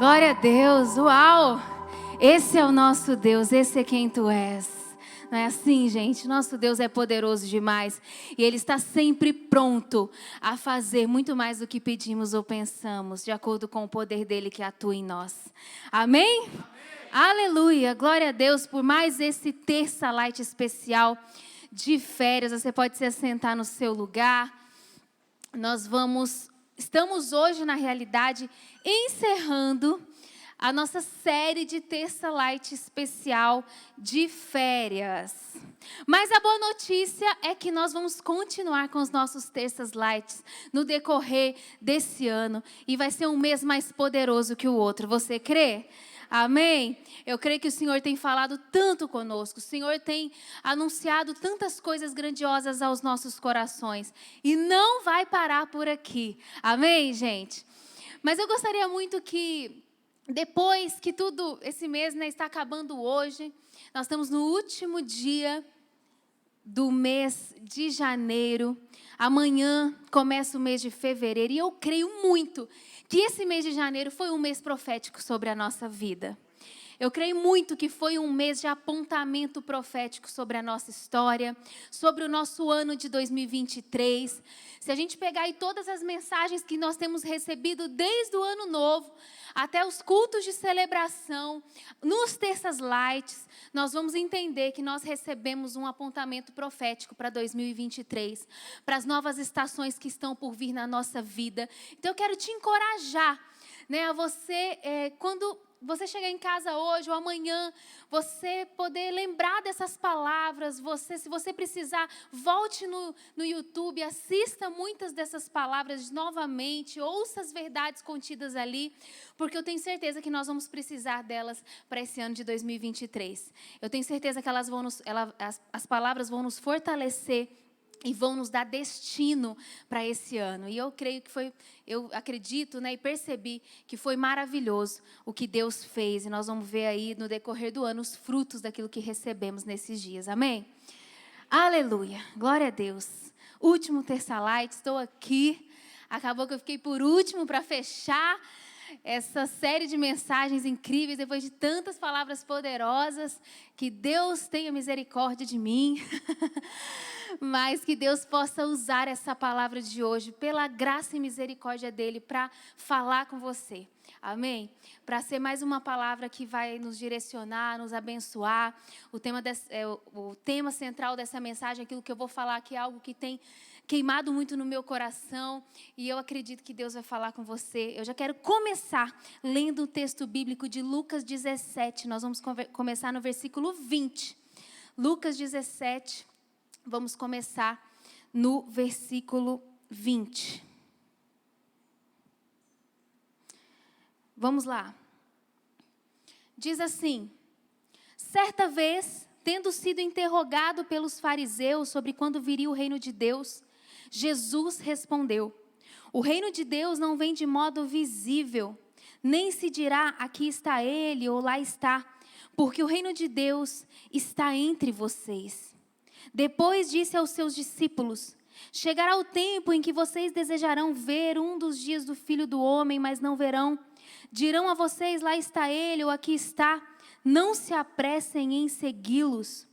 Glória a Deus, uau! Esse é o nosso Deus, esse é quem tu és. Não é assim, gente? Nosso Deus é poderoso demais e Ele está sempre pronto a fazer muito mais do que pedimos ou pensamos, de acordo com o poder dEle que atua em nós. Amém? Amém. Aleluia! Glória a Deus por mais esse Terça Light especial de férias. Você pode se assentar no seu lugar. Estamos hoje, na realidade, encerrando a nossa série de Terça Light especial de férias. Mas a boa notícia é que nós vamos continuar com os nossos Terças Lights no decorrer desse ano. E vai ser um mês mais poderoso que o outro. Você crê? Amém? Eu creio que o Senhor tem falado tanto conosco. O Senhor tem anunciado tantas coisas grandiosas aos nossos corações. E não vai parar por aqui. Amém, gente? Mas eu gostaria muito que, depois que tudo, esse mês está acabando hoje, nós estamos no último dia do mês de janeiro. Amanhã começa o mês de fevereiro. E eu creio muito que esse mês de janeiro foi um mês profético sobre a nossa vida. Eu creio muito que foi um mês de apontamento profético sobre a nossa história, sobre o nosso ano de 2023. Se a gente pegar aí todas as mensagens que nós temos recebido desde o ano novo, até os cultos de celebração, nos Terças Lights, nós vamos entender que nós recebemos um apontamento profético para 2023, para as novas estações que estão por vir na nossa vida. Então eu quero te encorajar, a você, quando você chegar em casa hoje ou amanhã, você poder lembrar dessas palavras. Se você precisar, volte no YouTube, assista muitas dessas palavras novamente, ouça as verdades contidas ali, porque eu tenho certeza que nós vamos precisar delas para esse ano de 2023. Eu tenho certeza que as palavras vão nos fortalecer e vão nos dar destino para esse ano. E eu creio que eu acredito, e percebi que foi maravilhoso o que Deus fez. E nós vamos ver aí no decorrer do ano os frutos daquilo que recebemos nesses dias. Amém? Aleluia. Glória a Deus. Último Terça Light, estou aqui. Acabou que eu fiquei por último para fechar essa série de mensagens incríveis, depois de tantas palavras poderosas. Que Deus tenha misericórdia de mim. Mas que Deus possa usar essa palavra de hoje, pela graça e misericórdia dEle, para falar com você. Amém? Para ser mais uma palavra que vai nos direcionar, nos abençoar. O tema central dessa mensagem, aquilo que eu vou falar aqui, é algo que tem queimado muito no meu coração. E eu acredito que Deus vai falar com você. Eu já quero começar lendo o texto bíblico de Lucas 17. Nós vamos começar no versículo 20. Lucas 17. Vamos começar no versículo 20. Vamos lá. Diz assim: certa vez, tendo sido interrogado pelos fariseus sobre quando viria o reino de Deus, Jesus respondeu: o reino de Deus não vem de modo visível, nem se dirá aqui está ele ou lá está, porque o reino de Deus está entre vocês. Depois disse aos seus discípulos: chegará o tempo em que vocês desejarão ver um dos dias do Filho do Homem, mas não verão. Dirão a vocês: lá está ele ou aqui está. Não se apressem em segui-los.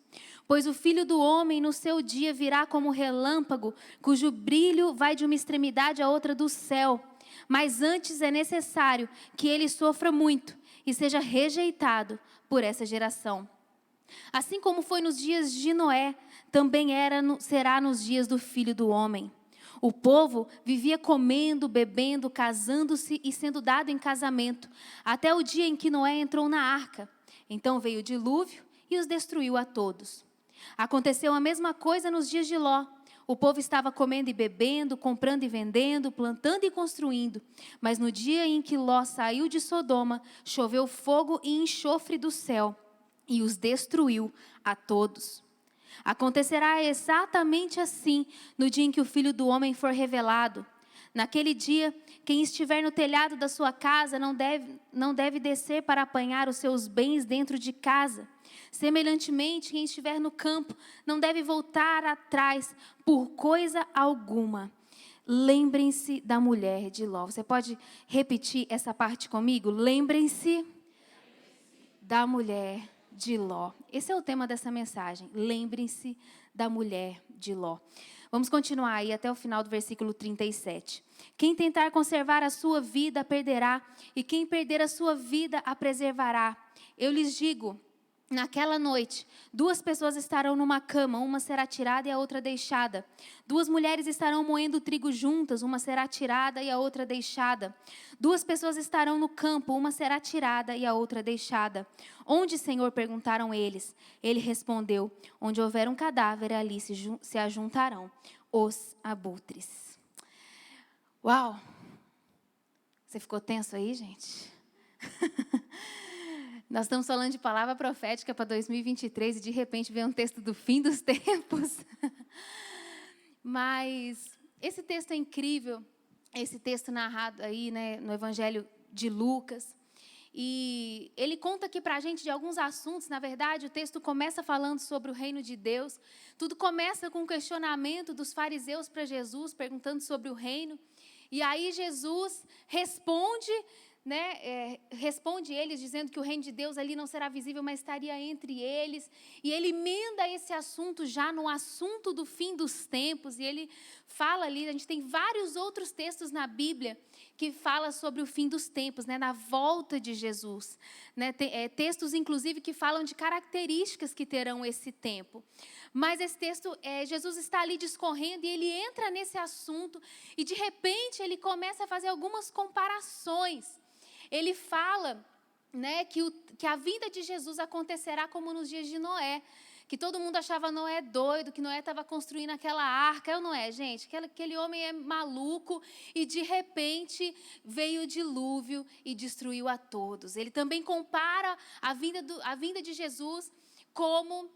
Pois o Filho do Homem no seu dia virá como relâmpago, cujo brilho vai de uma extremidade à outra do céu. Mas antes é necessário que ele sofra muito e seja rejeitado por essa geração. Assim como foi nos dias de Noé, também será nos dias do Filho do Homem. O povo vivia comendo, bebendo, casando-se e sendo dado em casamento, até o dia em que Noé entrou na arca. Então veio o dilúvio e os destruiu a todos. Aconteceu a mesma coisa nos dias de Ló. O povo estava comendo e bebendo, comprando e vendendo, plantando e construindo. Mas no dia em que Ló saiu de Sodoma, choveu fogo e enxofre do céu e os destruiu a todos. Acontecerá exatamente assim no dia em que o Filho do Homem for revelado. Naquele dia, quem estiver no telhado da sua casa não deve descer para apanhar os seus bens dentro de casa. Semelhantemente, quem estiver no campo não deve voltar atrás por coisa alguma. lembrem-se da mulher de Ló. Você pode repetir essa parte comigo? Lembrem-se da mulher de Ló. Esse é o tema dessa mensagem. Lembrem-se da mulher de Ló. Vamos continuar aí até o final do versículo 37. Quem tentar conservar a sua vida, perderá, e quem perder a sua vida, a preservará. Eu lhes digo, naquela noite, 2 pessoas estarão numa cama, uma será tirada e a outra deixada. 2 mulheres estarão moendo trigo juntas, uma será tirada e a outra deixada. 2 pessoas estarão no campo, uma será tirada e a outra deixada. Onde, Senhor? Perguntaram eles. Ele respondeu, onde houver um cadáver, ali se ajuntarão os abutres. Uau! Você ficou tenso aí, gente? Nós estamos falando de palavra profética para 2023 e de repente vem um texto do fim dos tempos. Mas esse texto é incrível, esse texto narrado aí, né, no Evangelho de Lucas. E ele conta aqui para a gente de alguns assuntos. Na verdade, o texto começa falando sobre o reino de Deus. Tudo começa com um questionamento dos fariseus para Jesus, perguntando sobre o reino. E aí Jesus responde, responde eles, dizendo que o reino de Deus ali não será visível, mas estaria entre eles. E ele emenda esse assunto já no assunto do fim dos tempos. E ele fala ali, a gente tem vários outros textos na Bíblia que fala sobre o fim dos tempos, na volta de Jesus. Textos, inclusive, que falam de características que terão esse tempo. Mas esse texto, Jesus está ali discorrendo e ele entra nesse assunto e, de repente, ele começa a fazer algumas comparações. Ele fala, que a vinda de Jesus acontecerá como nos dias de Noé, que todo mundo achava Noé doido, que Noé estava construindo aquela arca. Eu não é, gente, aquele homem é maluco e, de repente, veio o dilúvio e destruiu a todos. Ele também compara a vinda de Jesus como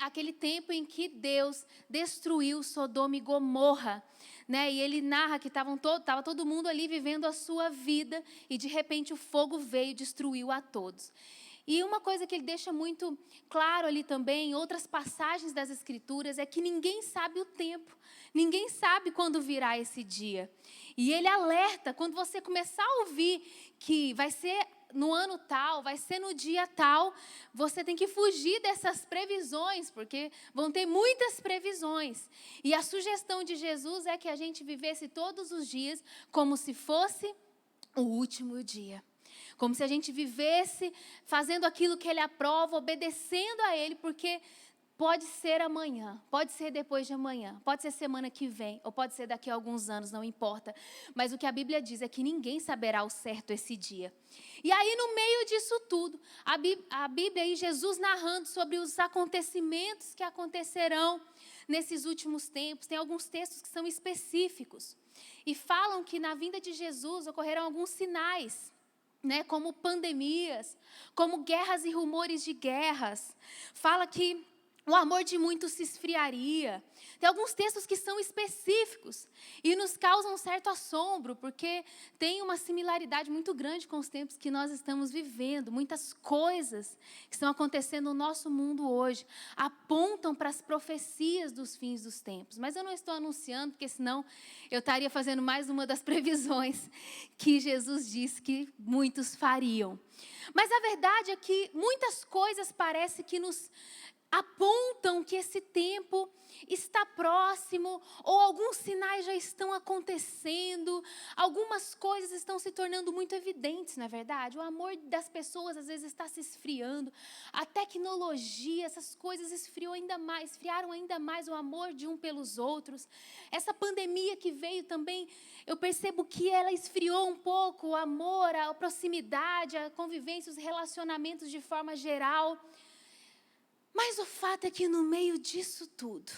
aquele tempo em que Deus destruiu Sodoma e Gomorra. E ele narra que estava todo mundo ali vivendo a sua vida e, de repente, o fogo veio e destruiu a todos. E uma coisa que ele deixa muito claro ali também, em outras passagens das Escrituras, é que ninguém sabe o tempo, ninguém sabe quando virá esse dia. E ele alerta, quando você começar a ouvir que vai ser no ano tal, vai ser no dia tal, você tem que fugir dessas previsões, porque vão ter muitas previsões. E a sugestão de Jesus é que a gente vivesse todos os dias como se fosse o último dia. Como se a gente vivesse fazendo aquilo que Ele aprova, obedecendo a Ele, porque pode ser amanhã, pode ser depois de amanhã, pode ser semana que vem, ou pode ser daqui a alguns anos, não importa. Mas o que a Bíblia diz é que ninguém saberá ao certo esse dia. E aí, no meio disso tudo, a Bíblia e Jesus narrando sobre os acontecimentos que acontecerão nesses últimos tempos. Tem alguns textos que são específicos e falam que na vinda de Jesus ocorrerão alguns sinais, como pandemias, como guerras e rumores de guerras. Fala que o amor de muitos se esfriaria. Tem alguns textos que são específicos e nos causam um certo assombro, porque tem uma similaridade muito grande com os tempos que nós estamos vivendo. Muitas coisas que estão acontecendo no nosso mundo hoje apontam para as profecias dos fins dos tempos. Mas eu não estou anunciando, porque senão eu estaria fazendo mais uma das previsões que Jesus disse que muitos fariam. Mas a verdade é que muitas coisas parecem que nos apontam que esse tempo está próximo, ou alguns sinais já estão acontecendo, algumas coisas estão se tornando muito evidentes, não é verdade? O amor das pessoas às vezes está se esfriando, a tecnologia, essas coisas esfriaram ainda mais o amor de um pelos outros. Essa pandemia que veio também, eu percebo que ela esfriou um pouco o amor, a proximidade, a convivência, os relacionamentos de forma geral. Mas o fato é que no meio disso tudo,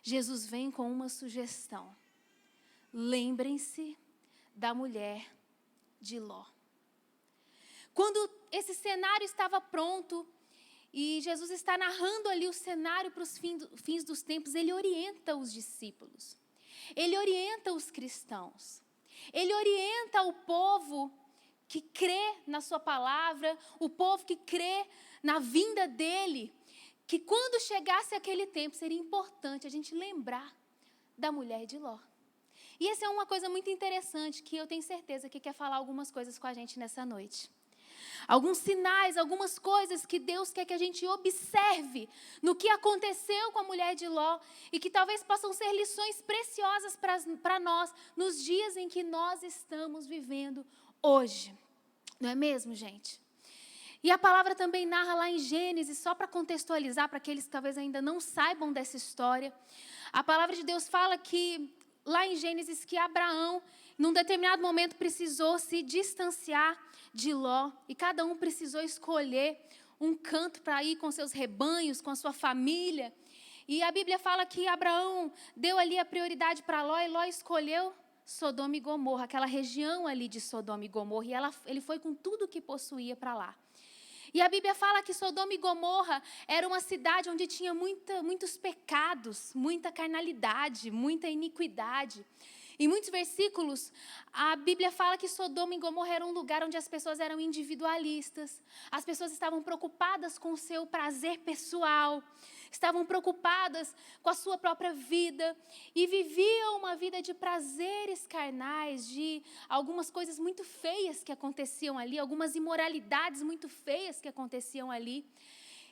Jesus vem com uma sugestão. Lembrem-se da mulher de Ló. Quando esse cenário estava pronto e Jesus está narrando ali o cenário para os fins dos tempos, ele orienta os discípulos. Ele orienta os cristãos. Ele orienta o povo que crê na sua palavra, o povo que crê na vinda dele, que quando chegasse aquele tempo seria importante a gente lembrar da mulher de Ló. E essa é uma coisa muito interessante, que eu tenho certeza que quer falar algumas coisas com a gente nessa noite. Alguns sinais, algumas coisas que Deus quer que a gente observe no que aconteceu com a mulher de Ló e que talvez possam ser lições preciosas para nós nos dias em que nós estamos vivendo hoje. Não é mesmo, gente? E a palavra também narra lá em Gênesis, só para contextualizar, para aqueles que talvez ainda não saibam dessa história. A palavra de Deus fala que, lá em Gênesis, que Abraão, num determinado momento, precisou se distanciar de Ló. E cada um precisou escolher um canto para ir com seus rebanhos, com a sua família. E a Bíblia fala que Abraão deu ali a prioridade para Ló, e Ló escolheu Sodoma e Gomorra, aquela região ali de Sodoma e Gomorra. E ele foi com tudo que possuía para lá. E a Bíblia fala que Sodoma e Gomorra era uma cidade onde tinha muitos pecados, muita carnalidade, muita iniquidade. Em muitos versículos, a Bíblia fala que Sodoma e Gomorra era um lugar onde as pessoas eram individualistas. As pessoas estavam preocupadas com o seu prazer pessoal, estavam preocupadas com a sua própria vida e viviam uma vida de prazeres carnais, de algumas coisas muito feias que aconteciam ali, algumas imoralidades muito feias que aconteciam ali.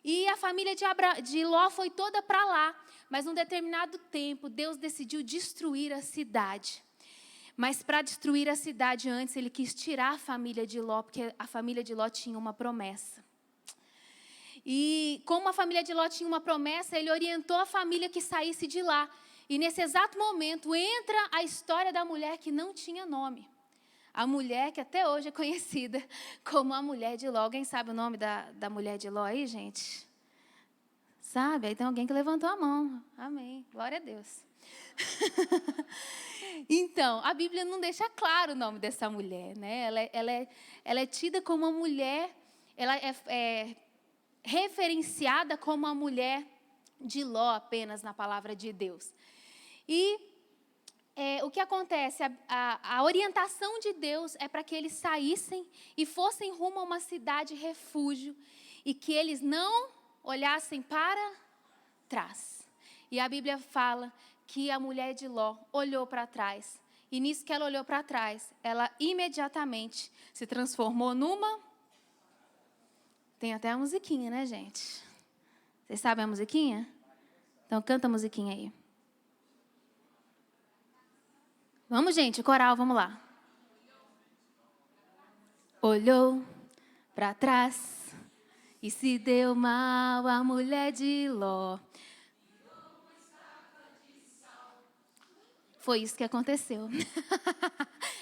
E a família de Ló foi toda para lá, mas num determinado tempo, Deus decidiu destruir a cidade. Mas para destruir a cidade antes, ele quis tirar a família de Ló, porque a família de Ló tinha uma promessa. E como a família de Ló tinha uma promessa, ele orientou a família que saísse de lá. E nesse exato momento, entra a história da mulher que não tinha nome. A mulher que até hoje é conhecida como a mulher de Ló. Alguém sabe o nome da mulher de Ló aí, gente? Sabe? Aí tem alguém que levantou a mão. Amém. Glória a Deus. Então, a Bíblia não deixa claro o nome dessa mulher, né? Ela é tida como uma mulher, ela é referenciada como a mulher de Ló apenas na palavra de Deus. E o que acontece? A orientação de Deus é para que eles saíssem e fossem rumo a uma cidade refúgio e que eles não olhassem para trás. E a Bíblia fala que a mulher de Ló olhou para trás. E nisso que ela olhou para trás, ela imediatamente se transformou numa... Tem até a musiquinha, né, gente? Vocês sabem a musiquinha? Então canta a musiquinha aí. Vamos, gente, coral, vamos lá. Olhou para trás e se deu mal a mulher de Ló. Foi isso que aconteceu.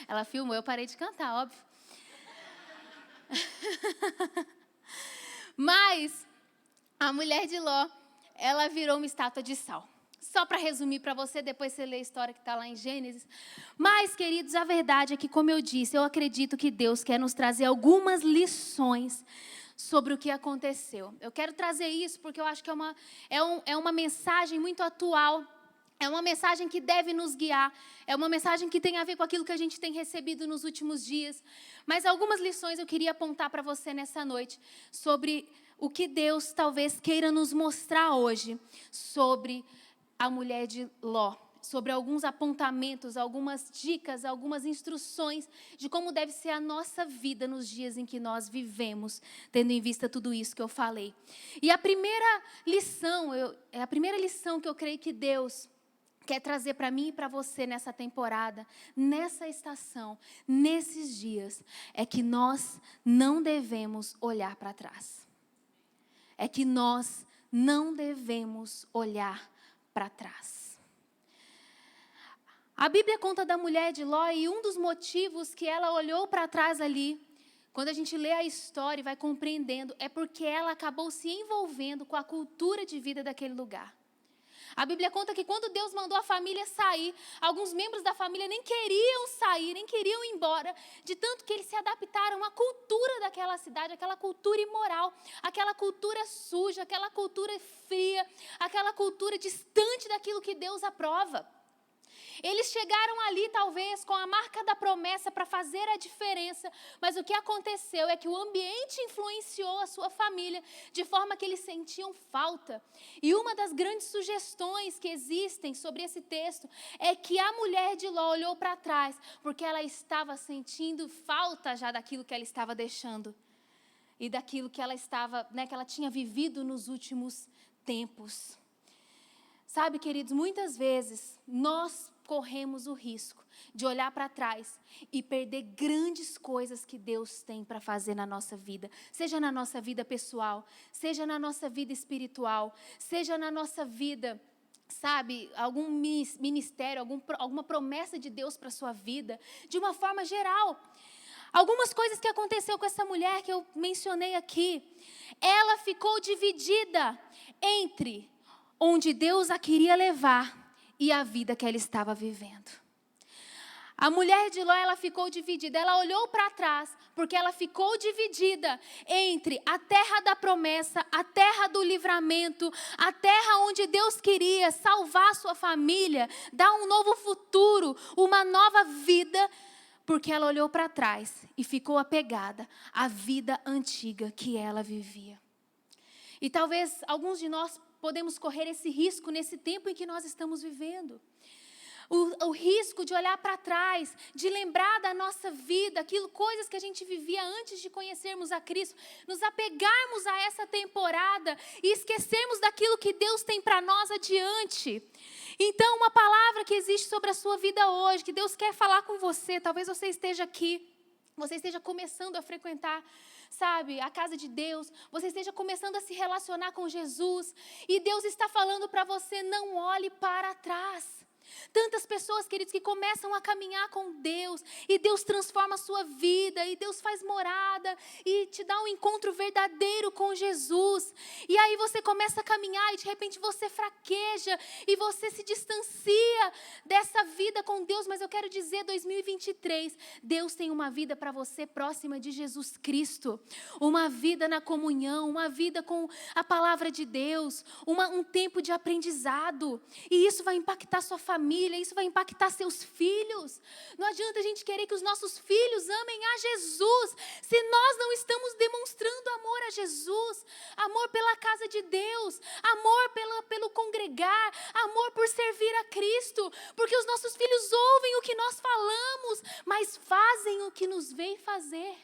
Ela filmou, eu parei de cantar, óbvio. Mas a mulher de Ló, ela virou uma estátua de sal. Só para resumir para você, depois você lê a história que está lá em Gênesis. Mas, queridos, a verdade é que, como eu disse, eu acredito que Deus quer nos trazer algumas lições sobre o que aconteceu. Eu quero trazer isso porque eu acho que é uma mensagem muito atual. É uma mensagem que deve nos guiar. É uma mensagem que tem a ver com aquilo que a gente tem recebido nos últimos dias. Mas algumas lições eu queria apontar para você nessa noite sobre o que Deus talvez queira nos mostrar hoje sobre a mulher de Ló, sobre alguns apontamentos, algumas dicas, algumas instruções de como deve ser a nossa vida nos dias em que nós vivemos, tendo em vista tudo isso que eu falei. E a primeira lição que eu creio que Deus quer trazer para mim e para você nessa temporada, nessa estação, nesses dias, é que nós não devemos olhar para trás. É que nós não devemos olhar para trás. A Bíblia conta da mulher de Ló e um dos motivos que ela olhou para trás ali, quando a gente lê a história e vai compreendendo, é porque ela acabou se envolvendo com a cultura de vida daquele lugar. A Bíblia conta que quando Deus mandou a família sair, alguns membros da família nem queriam sair, nem queriam ir embora, de tanto que eles se adaptaram à cultura daquela cidade, aquela cultura imoral, aquela cultura suja, aquela cultura fria, aquela cultura distante daquilo que Deus aprova. Eles chegaram ali talvez com a marca da promessa para fazer a diferença, mas o que aconteceu é que o ambiente influenciou a sua família de forma que eles sentiam falta. E uma das grandes sugestões que existem sobre esse texto é que a mulher de Ló olhou para trás porque ela estava sentindo falta já daquilo que ela estava deixando e daquilo que ela estava, que ela tinha vivido nos últimos tempos. Sabe, queridos, muitas vezes nós corremos o risco de olhar para trás e perder grandes coisas que Deus tem para fazer na nossa vida. Seja na nossa vida pessoal, seja na nossa vida espiritual, seja na nossa vida, sabe, algum ministério, alguma promessa de Deus para a sua vida, de uma forma geral. Algumas coisas que aconteceu com essa mulher que eu mencionei aqui, ela ficou dividida entre onde Deus a queria levar e a vida que ela estava vivendo. A mulher de Ló, ela ficou dividida, ela olhou para trás, porque ela ficou dividida entre a terra da promessa, a terra do livramento, a terra onde Deus queria salvar a sua família, dar um novo futuro, uma nova vida, porque ela olhou para trás e ficou apegada à vida antiga que ela vivia. E talvez alguns de nós podemos correr esse risco nesse tempo em que nós estamos vivendo. O risco de olhar para trás, de lembrar da nossa vida, coisas que a gente vivia antes de conhecermos a Cristo, nos apegarmos a essa temporada e esquecermos daquilo que Deus tem para nós adiante. Então, uma palavra que existe sobre a sua vida hoje, que Deus quer falar com você, talvez você esteja aqui, você esteja começando a frequentar, sabe, a casa de Deus, você esteja começando a se relacionar com Jesus, e Deus está falando para você, não olhe para trás. Tantas pessoas, queridos, que começam a caminhar com Deus, e Deus transforma a sua vida, e Deus faz morada, e te dá um encontro verdadeiro com Jesus, e aí você começa a caminhar, e de repente você fraqueja, e você se distancia dessa vida com Deus, mas eu quero dizer, 2023, Deus tem uma vida para você próxima de Jesus Cristo, uma vida na comunhão, uma vida com a palavra de Deus, um tempo de aprendizado, e isso vai impactar sua família, isso vai impactar seus filhos. Não adianta a gente querer que os nossos filhos amem a Jesus, se nós não estamos demonstrando amor a Jesus, amor pela casa de Deus, amor pelo congregar, amor por servir a Cristo, porque os nossos filhos ouvem o que nós falamos, mas fazem o que nos vem fazer.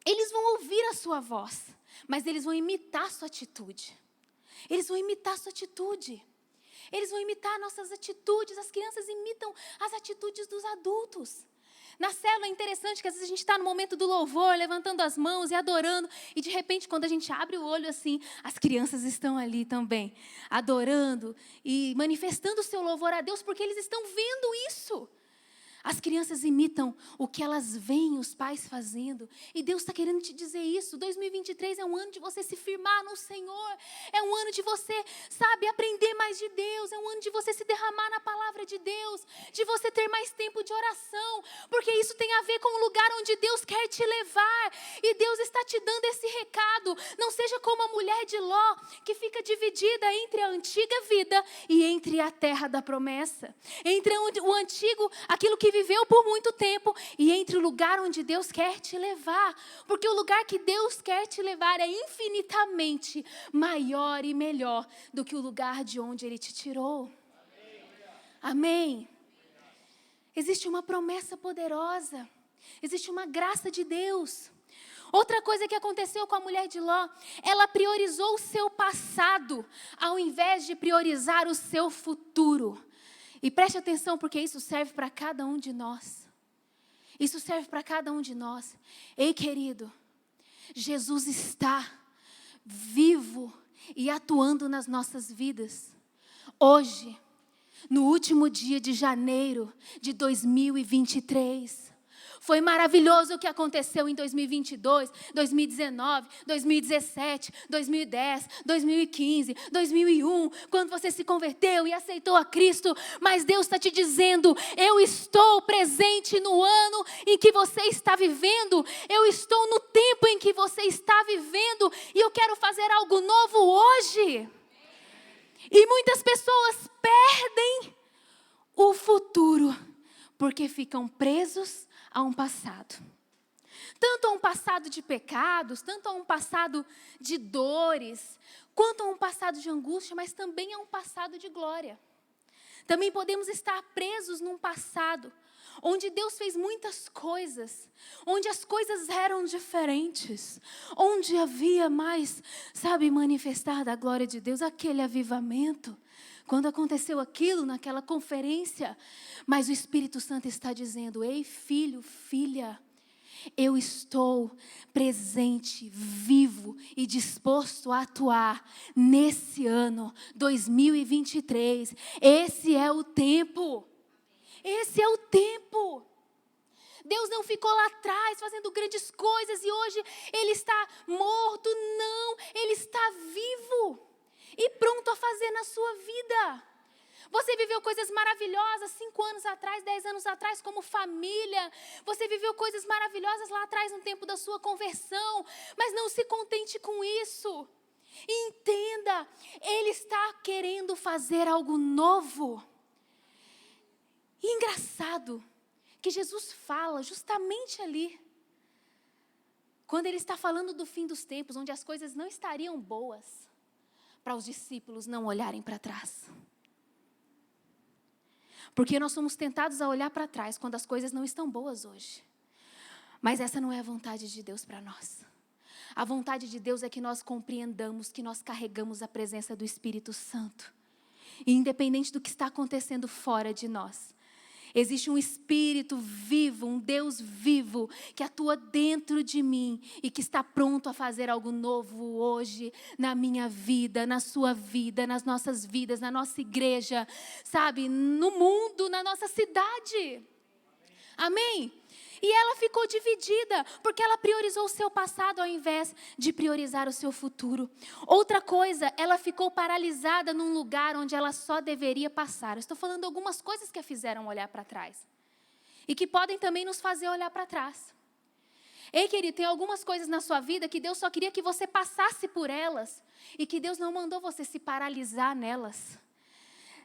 Eles vão ouvir a sua voz, mas eles vão imitar a sua atitude. Eles vão imitar a sua atitude. Eles vão imitar nossas atitudes. As crianças imitam as atitudes dos adultos. Na célula é interessante que às vezes a gente está no momento do louvor, levantando as mãos e adorando. E de repente, quando a gente abre o olho assim, as crianças estão ali também, adorando e manifestando o seu louvor a Deus, porque eles estão vendo isso. As crianças imitam o que elas veem os pais fazendo. E Deus está querendo te dizer isso. 2023 é um ano de você se firmar no Senhor. É um ano de você, sabe, aprender mais de Deus. É um ano de você se derramar na palavra de Deus. De você ter mais tempo de oração. Porque isso tem a ver com o lugar onde Deus quer te levar. E Deus está te dando esse recado. Não seja como a mulher de Ló, que fica dividida entre a antiga vida e entre a terra da promessa. Entre o antigo, aquilo que viveu por muito tempo, e entre o lugar onde Deus quer te levar, porque o lugar que Deus quer te levar é infinitamente maior e melhor do que o lugar de onde Ele te tirou. Amém? Existe uma promessa poderosa, existe uma graça de Deus. Outra coisa que aconteceu com a mulher de Ló, ela priorizou o seu passado, ao invés de priorizar o seu futuro. E preste atenção, porque isso serve para cada um de nós. Isso serve para cada um de nós. Ei, querido, Jesus está vivo e atuando nas nossas vidas. Hoje, no último dia de janeiro de 2023. Foi maravilhoso o que aconteceu em 2022, 2019, 2017, 2010, 2015, 2001, quando você se converteu e aceitou a Cristo. Mas Deus está te dizendo, eu estou presente no ano em que você está vivendo. Eu estou no tempo em que você está vivendo. E eu quero fazer algo novo hoje. E muitas pessoas perdem o futuro porque ficam presos a um passado. Tanto a um passado de pecados, tanto a um passado de dores, quanto a um passado de angústia, mas também a um passado de glória. Também podemos estar presos num passado onde Deus fez muitas coisas, onde as coisas eram diferentes, onde havia mais, manifestar da glória de Deus, aquele avivamento. Quando aconteceu aquilo naquela conferência, mas o Espírito Santo está dizendo: ei, filho, filha, eu estou presente, vivo e disposto a atuar nesse ano 2023. Esse é o tempo. Esse é o tempo. Deus não ficou lá atrás fazendo grandes coisas e hoje Ele está morto. Não, Ele está vivo e pronto a fazer na sua vida. Você viveu coisas maravilhosas 5 anos atrás, 10 anos atrás, como família. Você viveu coisas maravilhosas lá atrás, no tempo da sua conversão. Mas não se contente com isso. Entenda, Ele está querendo fazer algo novo. E engraçado que Jesus fala justamente ali, quando Ele está falando do fim dos tempos, onde as coisas não estariam boas, para os discípulos não olharem para trás. Porque nós somos tentados a olhar para trás quando as coisas não estão boas hoje. Mas essa não é a vontade de Deus para nós. A vontade de Deus é que nós compreendamos, que nós carregamos a presença do Espírito Santo. E independente do que está acontecendo fora de nós, existe um Espírito vivo, um Deus vivo, que atua dentro de mim e que está pronto a fazer algo novo hoje, na minha vida, na sua vida, nas nossas vidas, na nossa igreja, no mundo, na nossa cidade. Amém? E ela ficou dividida, porque ela priorizou o seu passado ao invés de priorizar o seu futuro. Outra coisa, ela ficou paralisada num lugar onde ela só deveria passar. Eu estou falando algumas coisas que a fizeram olhar para trás. E que podem também nos fazer olhar para trás. Ei, querido, tem algumas coisas na sua vida que Deus só queria que você passasse por elas. E que Deus não mandou você se paralisar nelas.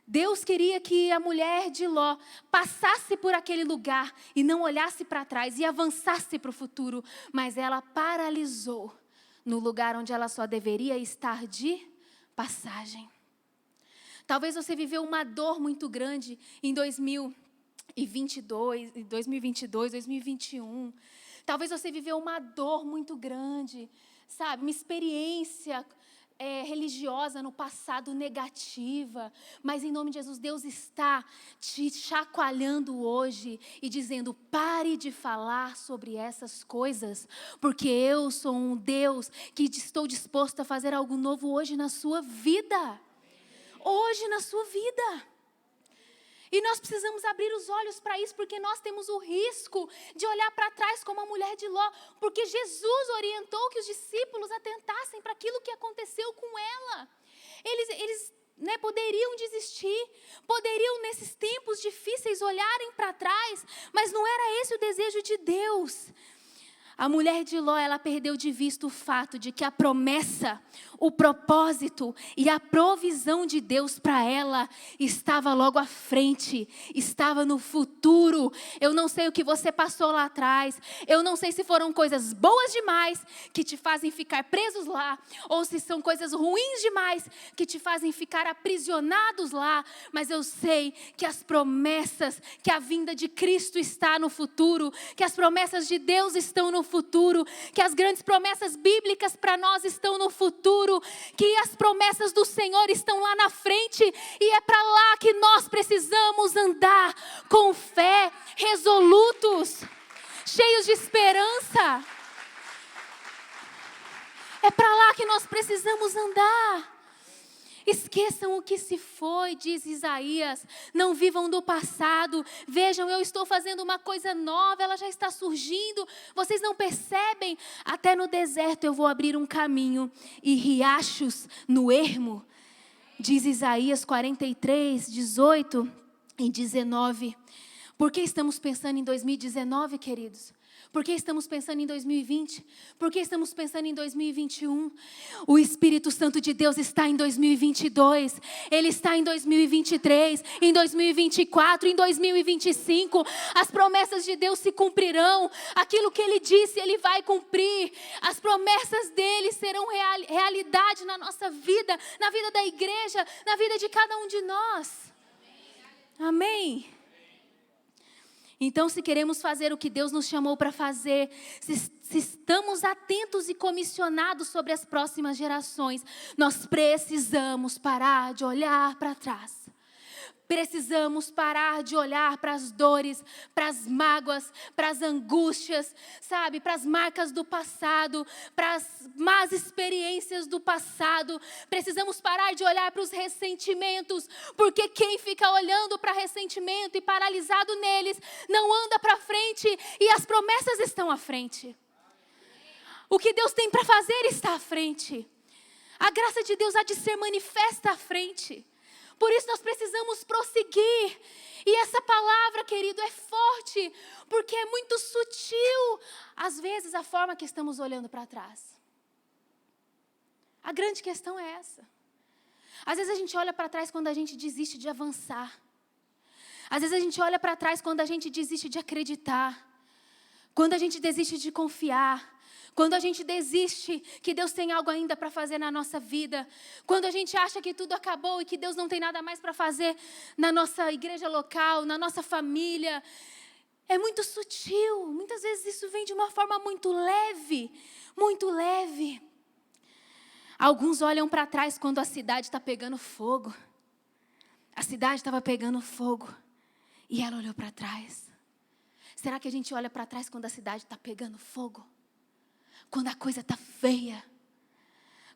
Deus queria que a mulher de Ló passasse por aquele lugar e não olhasse para trás e avançasse para o futuro, mas ela paralisou no lugar onde ela só deveria estar de passagem. Talvez você viveu uma dor muito grande em 2022, 2021. Talvez você viveu uma dor muito grande, uma experiência religiosa no passado negativa, mas em nome de Jesus, Deus está te chacoalhando hoje e dizendo: pare de falar sobre essas coisas, porque eu sou um Deus que estou disposto a fazer algo novo hoje na sua vida. Hoje na sua vida. E nós precisamos abrir os olhos para isso, porque nós temos o risco de olhar para trás como a mulher de Ló, porque Jesus orientou que os discípulos atentassem para aquilo que aconteceu com ela. Eles poderiam desistir, poderiam nesses tempos difíceis olharem para trás, mas não era esse o desejo de Deus. A mulher de Ló, ela perdeu de vista o fato de que a promessa, o propósito e a provisão de Deus para ela estava logo à frente, estava no futuro. Eu não sei o que você passou lá atrás, eu não sei se foram coisas boas demais que te fazem ficar presos lá, ou se são coisas ruins demais que te fazem ficar aprisionados lá, mas eu sei que as promessas, que a vinda de Cristo está no futuro, que as promessas de Deus estão no futuro, que as grandes promessas bíblicas para nós estão no futuro, que as promessas do Senhor estão lá na frente, e é para lá que nós precisamos andar com fé, resolutos, cheios de esperança. É para lá que nós precisamos andar. Esqueçam o que se foi, diz Isaías. Não vivam do passado. Vejam, eu estou fazendo uma coisa nova, ela já está surgindo. Vocês não percebem? Até no deserto eu vou abrir um caminho e riachos no ermo. Diz Isaías 43, 18 e 19. Por que estamos pensando em 2019, queridos? Por que estamos pensando em 2020? Por que estamos pensando em 2021? O Espírito Santo de Deus está em 2022. Ele está em 2023, em 2024, em 2025. As promessas de Deus se cumprirão. Aquilo que Ele disse, Ele vai cumprir. As promessas dEle serão realidade na nossa vida, na vida da igreja, na vida de cada um de nós. Amém? Então, se queremos fazer o que Deus nos chamou para fazer, se estamos atentos e comissionados sobre as próximas gerações, nós precisamos parar de olhar para trás. Precisamos parar de olhar para as dores, para as mágoas, para as angústias, sabe? Para as marcas do passado, para as más experiências do passado. Precisamos parar de olhar para os ressentimentos, porque quem fica olhando para ressentimento e paralisado neles, não anda para frente e as promessas estão à frente. O que Deus tem para fazer está à frente. A graça de Deus há de ser manifesta à frente. Por isso nós precisamos prosseguir. E essa palavra, querido, é forte, porque é muito sutil, às vezes, a forma que estamos olhando para trás. A grande questão é essa. Às vezes a gente olha para trás quando a gente desiste de avançar. Às vezes a gente olha para trás quando a gente desiste de acreditar. Quando a gente desiste de confiar. Quando a gente desiste que Deus tem algo ainda para fazer na nossa vida. Quando a gente acha que tudo acabou e que Deus não tem nada mais para fazer na nossa igreja local, na nossa família. É muito sutil. Muitas vezes isso vem de uma forma muito leve. Muito leve. Alguns olham para trás quando a cidade está pegando fogo. A cidade estava pegando fogo. E ela olhou para trás. Será que a gente olha para trás quando a cidade está pegando fogo? Quando a coisa está feia,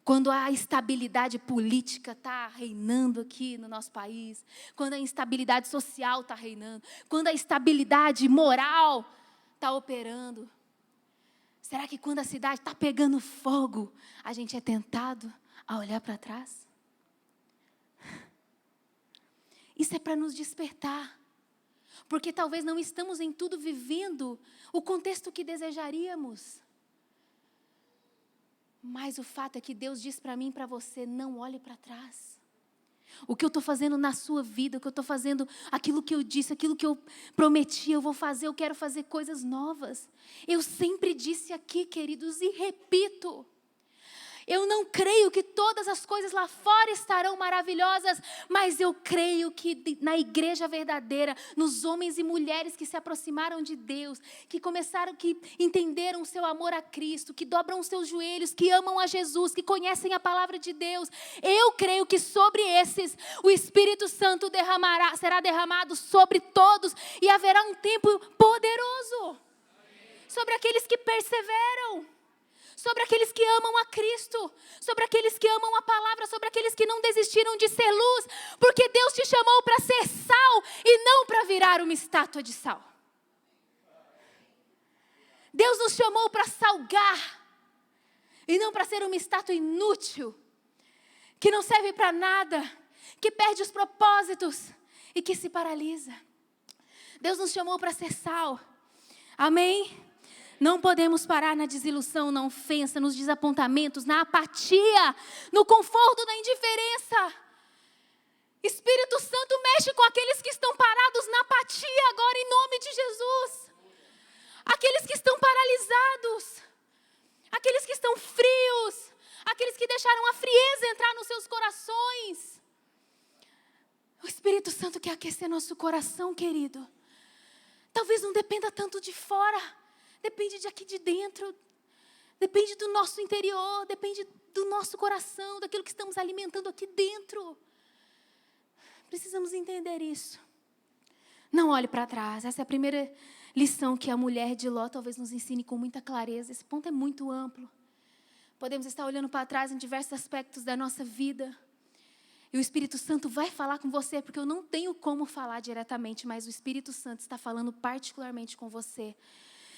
quando a instabilidade política está reinando aqui no nosso país, quando a instabilidade social está reinando, quando a instabilidade moral está operando. Será que quando a cidade está pegando fogo, a gente é tentado a olhar para trás? Isso é para nos despertar, porque talvez não estamos em tudo vivendo o contexto que desejaríamos. Mas o fato é que Deus diz para mim e para você, não olhe para trás. O que eu estou fazendo na sua vida, o que eu estou fazendo, aquilo que eu disse, aquilo que eu prometi, eu vou fazer, eu quero fazer coisas novas. Eu sempre disse aqui, queridos, e repito. Eu não creio que todas as coisas lá fora estarão maravilhosas, mas eu creio que na igreja verdadeira, nos homens e mulheres que se aproximaram de Deus, que começaram, que entenderam o seu amor a Cristo, que dobram os seus joelhos, que amam a Jesus, que conhecem a palavra de Deus, eu creio que sobre esses o Espírito Santo será derramado sobre todos e haverá um tempo poderoso sobre aqueles que perseveram. Sobre aqueles que amam a Cristo, sobre aqueles que amam a palavra, sobre aqueles que não desistiram de ser luz, porque Deus te chamou para ser sal e não para virar uma estátua de sal. Deus nos chamou para salgar e não para ser uma estátua inútil, que não serve para nada, que perde os propósitos e que se paralisa. Deus nos chamou para ser sal. Amém? Não podemos parar na desilusão, na ofensa, nos desapontamentos, na apatia, no conforto, na indiferença. Espírito Santo mexe com aqueles que estão parados na apatia agora, em nome de Jesus. Aqueles que estão paralisados, aqueles que estão frios, aqueles que deixaram a frieza entrar nos seus corações. O Espírito Santo quer aquecer nosso coração, querido. Talvez não dependa tanto de fora. Depende de aqui de dentro, depende do nosso interior, depende do nosso coração, daquilo que estamos alimentando aqui dentro. Precisamos entender isso. Não olhe para trás. Essa é a primeira lição que a mulher de Ló talvez nos ensine com muita clareza. Esse ponto é muito amplo. Podemos estar olhando para trás em diversos aspectos da nossa vida. E o Espírito Santo vai falar com você, porque eu não tenho como falar diretamente, mas o Espírito Santo está falando particularmente com você.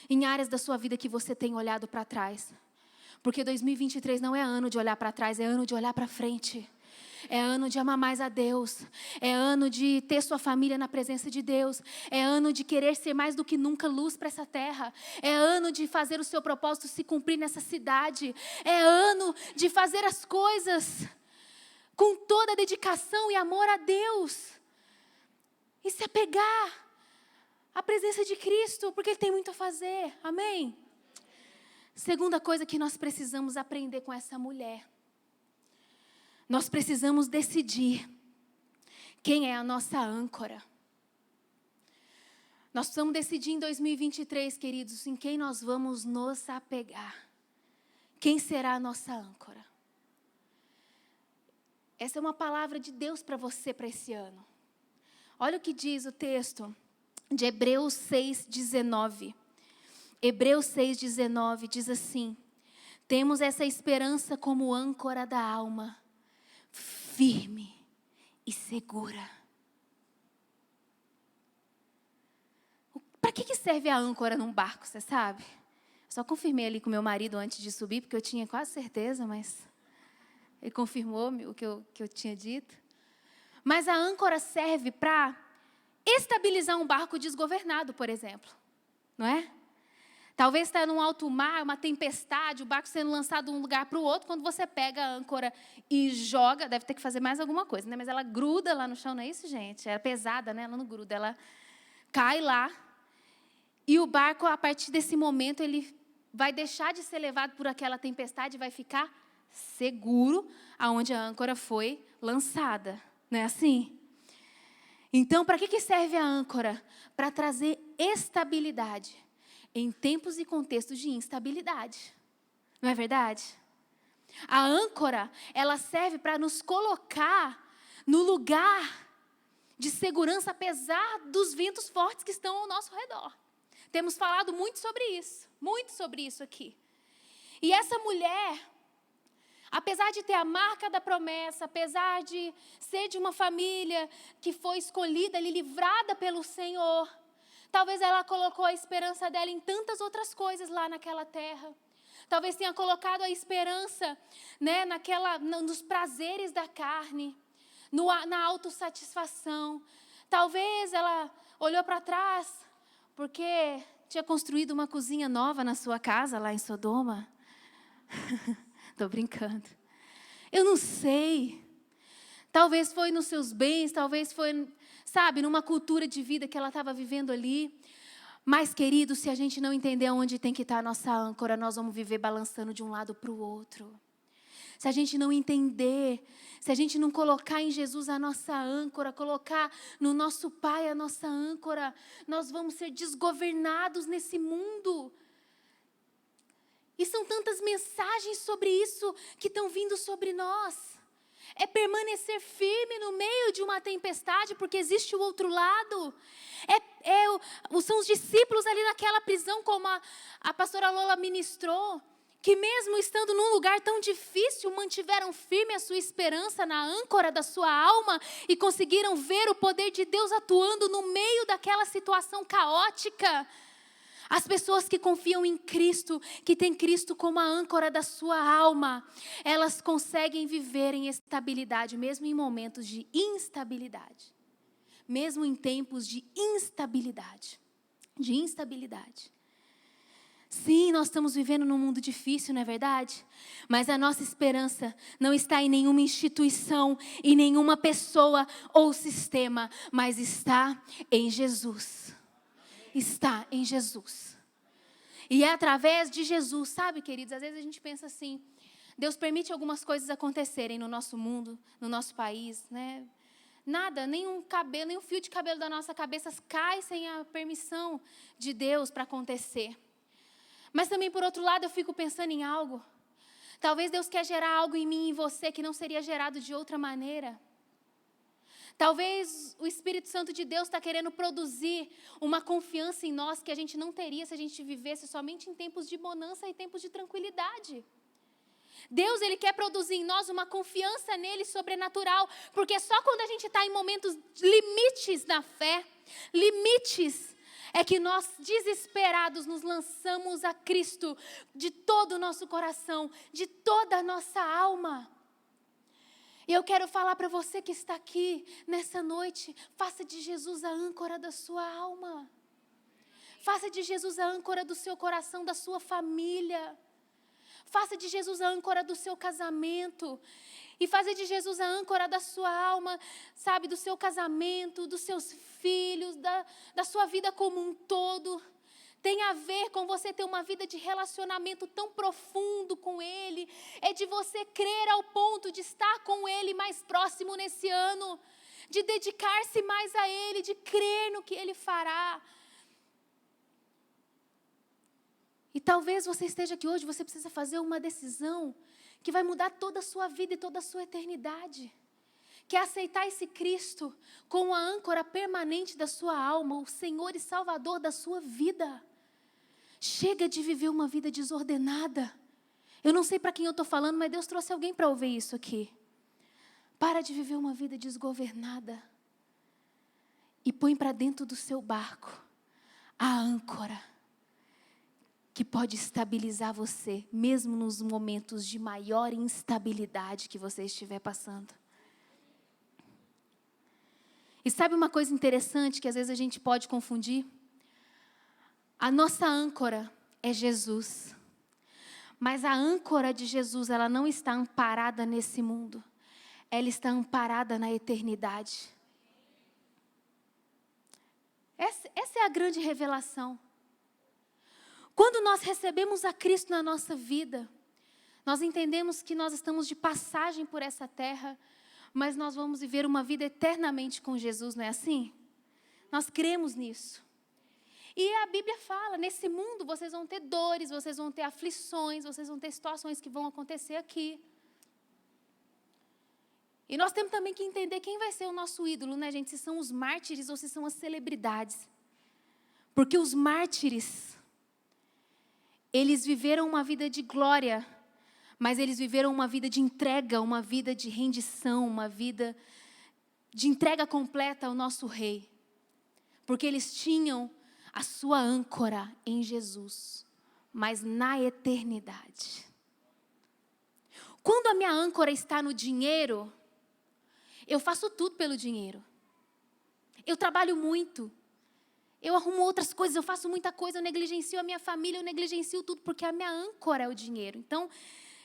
Em áreas da sua vida que você tem olhado para trás. Porque 2023 não é ano de olhar para trás, é ano de olhar para frente. É ano de amar mais a Deus. É ano de ter sua família na presença de Deus. É ano de querer ser mais do que nunca luz para essa terra. É ano de fazer o seu propósito se cumprir nessa cidade. É ano de fazer as coisas com toda a dedicação e amor a Deus. E se apegar à presença de Cristo, porque Ele tem muito a fazer. Amém? Segunda coisa que nós precisamos aprender com essa mulher. Nós precisamos decidir quem é a nossa âncora. Nós precisamos decidir em 2023, queridos, em quem nós vamos nos apegar. Quem será a nossa âncora? Essa é uma palavra de Deus para você, para esse ano. Olha o que diz o texto de Hebreus 6,19. Hebreus 6,19 diz assim: temos essa esperança como âncora da alma, firme e segura. Para que serve a âncora num barco, você sabe? Só confirmei ali com meu marido antes de subir, porque eu tinha quase certeza, mas ele confirmou o que eu tinha dito. Mas a âncora serve para estabilizar um barco desgovernado, por exemplo. Não é? Talvez está num alto mar, uma tempestade, o barco sendo lançado de um lugar para o outro. Quando você pega a âncora e joga, deve ter que fazer mais alguma coisa, né? Mas ela gruda lá no chão, não é isso, gente? É pesada, né? Ela não gruda, ela cai lá. E o barco, a partir desse momento, ele vai deixar de ser levado por aquela tempestade e vai ficar seguro aonde a âncora foi lançada. Não é assim? Então, para que serve a âncora? Para trazer estabilidade em tempos e contextos de instabilidade. Não é verdade? A âncora, ela serve para nos colocar no lugar de segurança, apesar dos ventos fortes que estão ao nosso redor. Temos falado muito sobre isso aqui. E essa mulher, apesar de ter a marca da promessa, apesar de ser de uma família que foi escolhida ali, livrada pelo Senhor, talvez ela colocou a esperança dela em tantas outras coisas lá naquela terra. Talvez tenha colocado a esperança, né, nos prazeres da carne, na autossatisfação. Talvez ela olhou para trás porque tinha construído uma cozinha nova na sua casa lá em Sodoma. Estou brincando. Eu não sei. Talvez foi nos seus bens, talvez foi, sabe, numa cultura de vida que ela estava vivendo ali. Mas, querido, se a gente não entender onde tem que estar a nossa âncora, nós vamos viver balançando de um lado para o outro. Se a gente não entender, se a gente não colocar em Jesus a nossa âncora, colocar no nosso Pai a nossa âncora, nós vamos ser desgovernados nesse mundo. E são tantas mensagens sobre isso que estão vindo sobre nós. É permanecer firme no meio de uma tempestade, porque existe o outro lado. São os discípulos ali naquela prisão, como a pastora Lola ministrou, que mesmo estando num lugar tão difícil, mantiveram firme a sua esperança na âncora da sua alma e conseguiram ver o poder de Deus atuando no meio daquela situação caótica. As pessoas que confiam em Cristo, que têm Cristo como a âncora da sua alma, elas conseguem viver em estabilidade, mesmo em momentos de instabilidade. Mesmo em tempos de instabilidade. Sim, nós estamos vivendo num mundo difícil, não é verdade? Mas a nossa esperança não está em nenhuma instituição, em nenhuma pessoa ou sistema, mas está em Jesus. Está em Jesus. E é através de Jesus, sabe, queridos? Às vezes a gente pensa assim, Deus permite algumas coisas acontecerem no nosso mundo, no nosso país, né? Nada, nenhum fio de cabelo da nossa cabeça cai sem a permissão de Deus para acontecer. Mas também, por outro lado, eu fico pensando em algo. Talvez Deus quer gerar algo em mim e em você que não seria gerado de outra maneira. Talvez o Espírito Santo de Deus está querendo produzir uma confiança em nós que a gente não teria se a gente vivesse somente em tempos de bonança e tempos de tranquilidade. Deus, Ele quer produzir em nós uma confiança nele sobrenatural, porque só quando a gente está em momentos limites na fé, é que nós, desesperados, nos lançamos a Cristo de todo o nosso coração, de toda a nossa alma. E eu quero falar para você que está aqui nessa noite, faça de Jesus a âncora da sua alma. Faça de Jesus a âncora do seu coração, da sua família. Faça de Jesus a âncora do seu casamento. E faça de Jesus a âncora da sua alma, sabe, do seu casamento, dos seus filhos, da sua vida como um todo. Tem a ver com você ter uma vida de relacionamento tão profundo com Ele. É de você crer ao ponto de estar com Ele mais próximo nesse ano. De dedicar-se mais a Ele, de crer no que Ele fará. E talvez você esteja aqui hoje, você precisa fazer uma decisão que vai mudar toda a sua vida e toda a sua eternidade. Que é aceitar esse Cristo como a âncora permanente da sua alma, o Senhor e Salvador da sua vida. Chega de viver uma vida desordenada. Eu não sei para quem eu estou falando, mas Deus trouxe alguém para ouvir isso aqui. Para de viver uma vida desgovernada. E põe para dentro do seu barco a âncora que pode estabilizar você, mesmo nos momentos de maior instabilidade que você estiver passando. E sabe uma coisa interessante que às vezes a gente pode confundir? A nossa âncora é Jesus. Mas a âncora de Jesus, ela não está amparada nesse mundo. Ela está amparada na eternidade. Essa é a grande revelação. Quando nós recebemos a Cristo na nossa vida, nós entendemos que nós estamos de passagem por essa terra, mas nós vamos viver uma vida eternamente com Jesus, não é assim? Nós cremos nisso. E a Bíblia fala, nesse mundo vocês vão ter dores, vocês vão ter aflições, vocês vão ter situações que vão acontecer aqui. E nós temos também que entender quem vai ser o nosso ídolo, né, gente? Se são os mártires ou se são as celebridades. Porque os mártires, eles viveram uma vida de glória, mas eles viveram uma vida de entrega, uma vida de rendição, uma vida de entrega completa ao nosso Rei. Porque eles tinham a sua âncora em Jesus, mas na eternidade. Quando a minha âncora está no dinheiro, eu faço tudo pelo dinheiro. Eu trabalho muito. Eu arrumo outras coisas, eu faço muita coisa, eu negligencio a minha família, eu negligencio tudo, porque a minha âncora é o dinheiro. Então,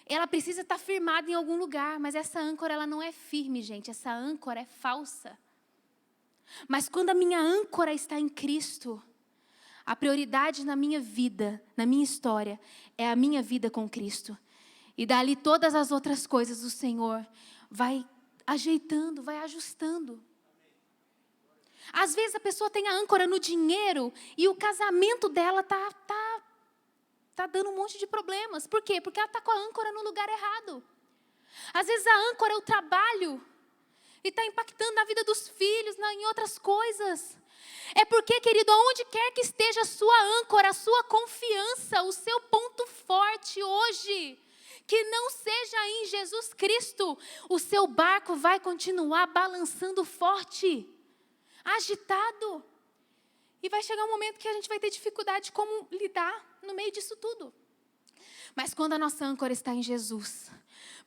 ela precisa estar firmada em algum lugar, mas essa âncora ela não é firme, gente. Essa âncora é falsa. Mas quando a minha âncora está em Cristo, a prioridade na minha vida, na minha história, é a minha vida com Cristo. E dali todas as outras coisas o Senhor vai ajeitando, vai ajustando. Às vezes a pessoa tem a âncora no dinheiro e o casamento dela tá dando um monte de problemas. Por quê? Porque ela está com a âncora no lugar errado. Às vezes a âncora é o trabalho e está impactando na vida dos filhos, em outras coisas. É porque, querido, aonde quer que esteja a sua âncora, a sua confiança, o seu ponto forte hoje, que não seja em Jesus Cristo, o seu barco vai continuar balançando forte, agitado. E vai chegar um momento que a gente vai ter dificuldade de como lidar no meio disso tudo. Mas quando a nossa âncora está em Jesus,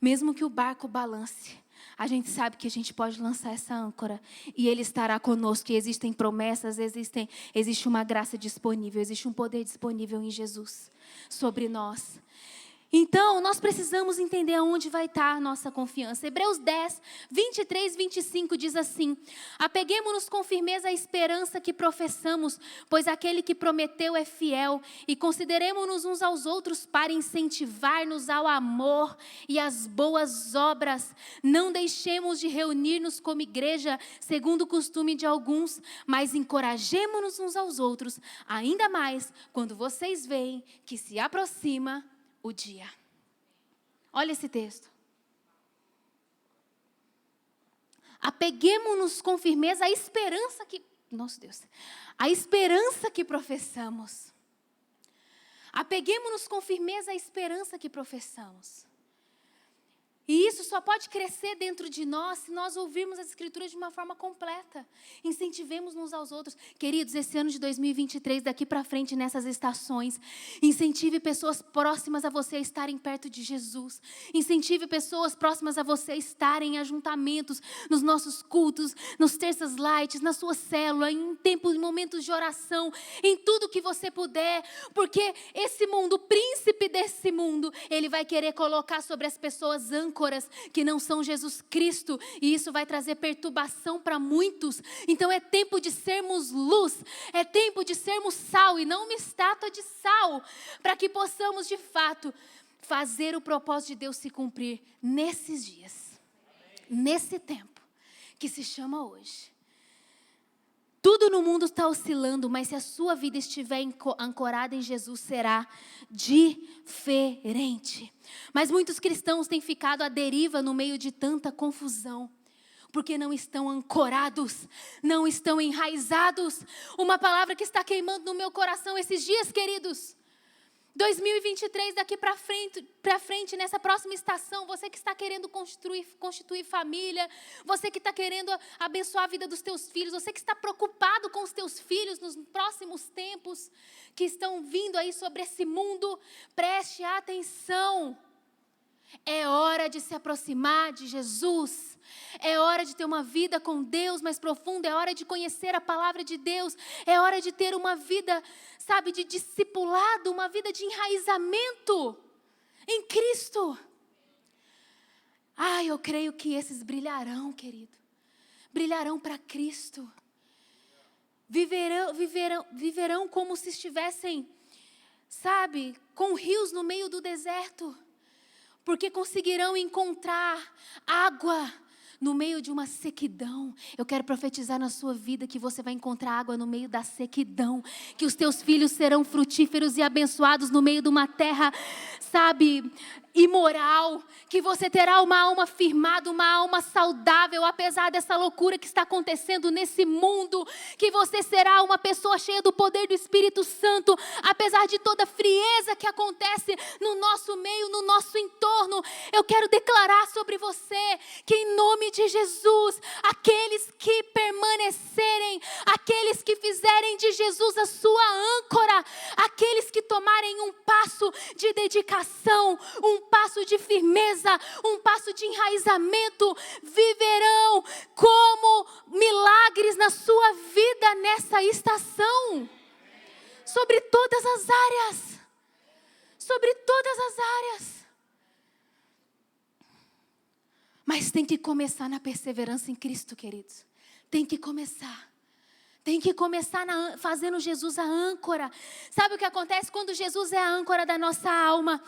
mesmo que o barco balance, a gente sabe que a gente pode lançar essa âncora e Ele estará conosco. E existem promessas, existe uma graça disponível, existe um poder disponível em Jesus sobre nós. Então, nós precisamos entender aonde vai estar a nossa confiança. Hebreus 10, 23, 25 diz assim: apeguemo-nos com firmeza à esperança que professamos, pois aquele que prometeu é fiel, e consideremo-nos uns aos outros para incentivar-nos ao amor e às boas obras. Não deixemos de reunir-nos como igreja, segundo o costume de alguns, mas encorajemo-nos uns aos outros, ainda mais quando vocês veem que se aproxima o dia. Olha esse texto. Apeguemo-nos com firmeza à esperança que... Nossa Deus. A esperança que professamos. Apeguemo-nos com firmeza à esperança que professamos. E isso só pode crescer dentro de nós se nós ouvirmos as Escrituras de uma forma completa. Incentivemos uns aos outros. Queridos, esse ano de 2023, daqui para frente, nessas estações, incentive pessoas próximas a você a estarem perto de Jesus. Incentive pessoas próximas a você a estarem em ajuntamentos, nos nossos cultos, nos terças lights, na sua célula, em tempos, em momentos de oração, em tudo que você puder. Porque esse mundo, o príncipe desse mundo, ele vai querer colocar sobre as pessoas âncoras que não são Jesus Cristo, e isso vai trazer perturbação para muitos. Então é tempo de sermos luz, é tempo de sermos sal e não uma estátua de sal, para que possamos de fato fazer o propósito de Deus se cumprir nesses dias, nesse tempo que se chama hoje. Tudo no mundo está oscilando, mas se a sua vida estiver ancorada em Jesus, será diferente. Mas muitos cristãos têm ficado à deriva no meio de tanta confusão, porque não estão ancorados, não estão enraizados. Uma palavra que está queimando no meu coração esses dias, queridos. 2023, daqui para frente, nessa próxima estação, você que está querendo constituir família, você que está querendo abençoar a vida dos teus filhos, você que está preocupado com os teus filhos nos próximos tempos que estão vindo aí sobre esse mundo, preste atenção. É hora de se aproximar de Jesus. É hora de ter uma vida com Deus mais profunda. É hora de conhecer a palavra de Deus. É hora de ter uma vida, sabe, de discipulado, uma vida de enraizamento em Cristo. Eu creio que esses brilharão, querido. Brilharão para Cristo. Viverão como se estivessem, sabe, com rios no meio do deserto. Porque conseguirão encontrar água no meio de uma sequidão. Eu quero profetizar na sua vida que você vai encontrar água no meio da sequidão. Que os teus filhos serão frutíferos e abençoados no meio de uma terra, sabe, imoral. Que você terá uma alma firmada, uma alma saudável, apesar dessa loucura que está acontecendo nesse mundo. Que você será uma pessoa cheia do poder do Espírito Santo, apesar de toda a frieza que acontece no nosso meio, no nosso entorno. Eu quero declarar sobre você que em nome de Jesus, aqueles que permanecerem, aqueles que fizerem de Jesus a sua âncora, aqueles que tomarem um passo de dedicação, um passo de firmeza, um passo de enraizamento, viverão como milagres na sua vida nessa estação. Sobre todas as áreas. Sobre todas as áreas. Mas tem que começar na perseverança em Cristo, queridos. Tem que começar. Tem que começar fazendo Jesus a âncora. Sabe o que acontece quando Jesus é a âncora da nossa alma?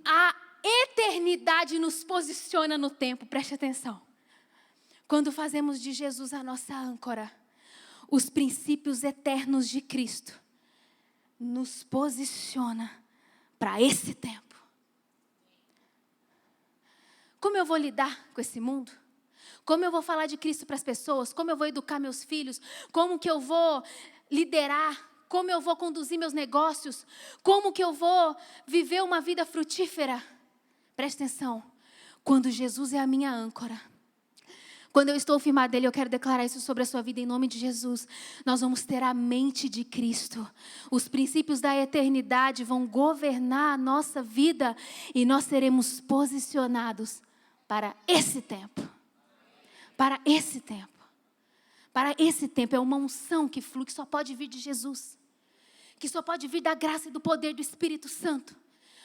A eternidade nos posiciona no tempo. Preste atenção. Quando fazemos de Jesus a nossa âncora, os princípios eternos de Cristo nos posiciona para esse tempo. Como eu vou lidar com esse mundo? Como eu vou falar de Cristo para as pessoas? Como eu vou educar meus filhos? Como que eu vou liderar? Como eu vou conduzir meus negócios? Como que eu vou viver uma vida frutífera? Preste atenção. Quando Jesus é a minha âncora, quando eu estou firmada dele, eu quero declarar isso sobre a sua vida em nome de Jesus. Nós vamos ter a mente de Cristo. Os princípios da eternidade vão governar a nossa vida e nós seremos posicionados para esse tempo. Para esse tempo. Para esse tempo. É uma unção que flui, que só pode vir de Jesus. Que só pode vir da graça e do poder do Espírito Santo.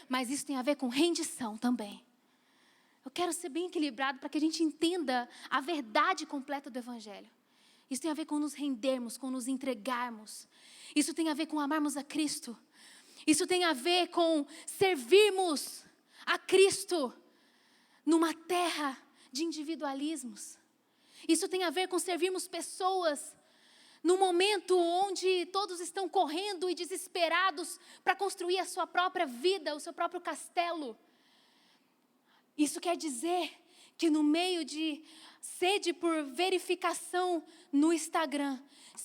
Mas isso tem a ver com rendição também. Eu quero ser bem equilibrado para que a gente entenda a verdade completa do Evangelho. Isso tem a ver com nos rendermos, com nos entregarmos. Isso tem a ver com amarmos a Cristo. Isso tem a ver com servirmos a Cristo numa terra de individualismos. Isso tem a ver com servirmos pessoas no momento onde todos estão correndo e desesperados para construir a sua própria vida, o seu próprio castelo. Isso quer dizer que no meio de sede por verificação no Instagram,